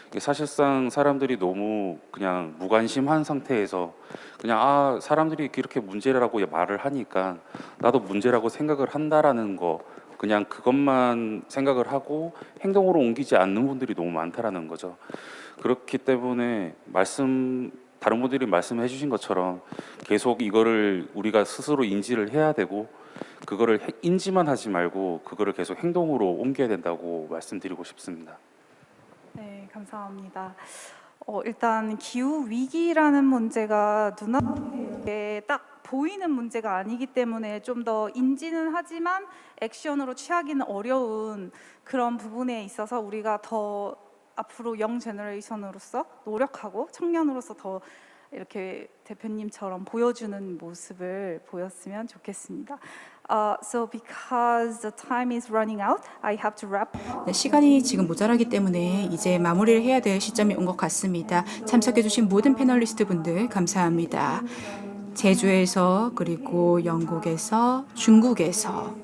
이게 사실상 사람들이 너무 그냥 무관심한 상태에서 그냥 사람들이 이렇게 문제라고 말을 하니까 나도 문제라고 생각을 한다라는 거, 그냥 그것만 생각을 하고 행동으로 옮기지 않는 분들이 너무 많다라는 거죠. 그렇기 때문에 다른 분들이 말씀해 주신 것처럼 계속 이거를 우리가 스스로 인지를 해야 되고, 그거를 인지만 하지 말고 그거를 계속 행동으로 옮겨야 된다고 말씀드리고 싶습니다. 네, 감사합니다. 일단 기후 위기라는 문제가 눈앞에 딱 보이는 문제가 아니기 때문에 좀 더 인지는 하지만 액션으로 취하기는 어려운 그런 부분에 있어서 우리가 더 앞으로 영 제너레이션으로서 노력하고 청년으로서 더 이렇게 대표님처럼 보여주는 모습을 보였으면 좋겠습니다. So because the time is running out, I have to wrap. 네, 시간이 지금 모자라기 때문에 이제 마무리를 해야 될 시점이 온 것 같습니다. 참석해주신 모든 패널리스트 분들 감사합니다. 제주에서, 그리고 영국에서, 중국에서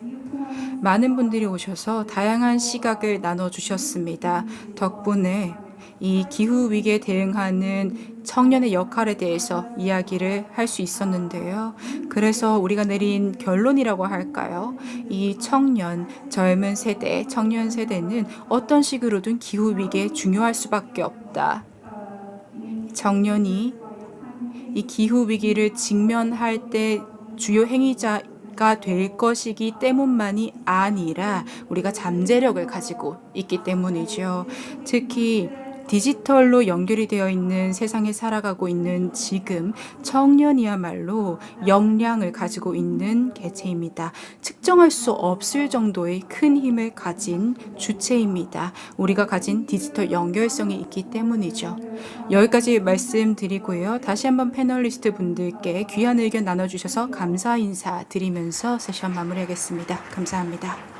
많은 분들이 오셔서 다양한 시각을 나눠주셨습니다. 덕분에 이 기후 위기에 대응하는 청년의 역할에 대해서 이야기를 할 수 있었는데요. 그래서 우리가 내린 결론이라고 할까요? 이 젊은 세대, 청년 세대는 어떤 식으로든 기후 위기에 중요할 수밖에 없다. 청년이 이 기후 위기를 직면할 때 주요 행위자가 될 것이기 때문만이 아니라 우리가 잠재력을 가지고 있기 때문이죠. 특히 디지털로 연결이 되어 있는 세상에 살아가고 있는 지금 청년이야말로 역량을 가지고 있는 개체입니다. 측정할 수 없을 정도의 큰 힘을 가진 주체입니다. 우리가 가진 디지털 연결성이 있기 때문이죠. 여기까지 말씀드리고요. 다시 한번 패널리스트 분들께 귀한 의견 나눠주셔서 감사 인사 드리면서 세션 마무리하겠습니다. 감사합니다.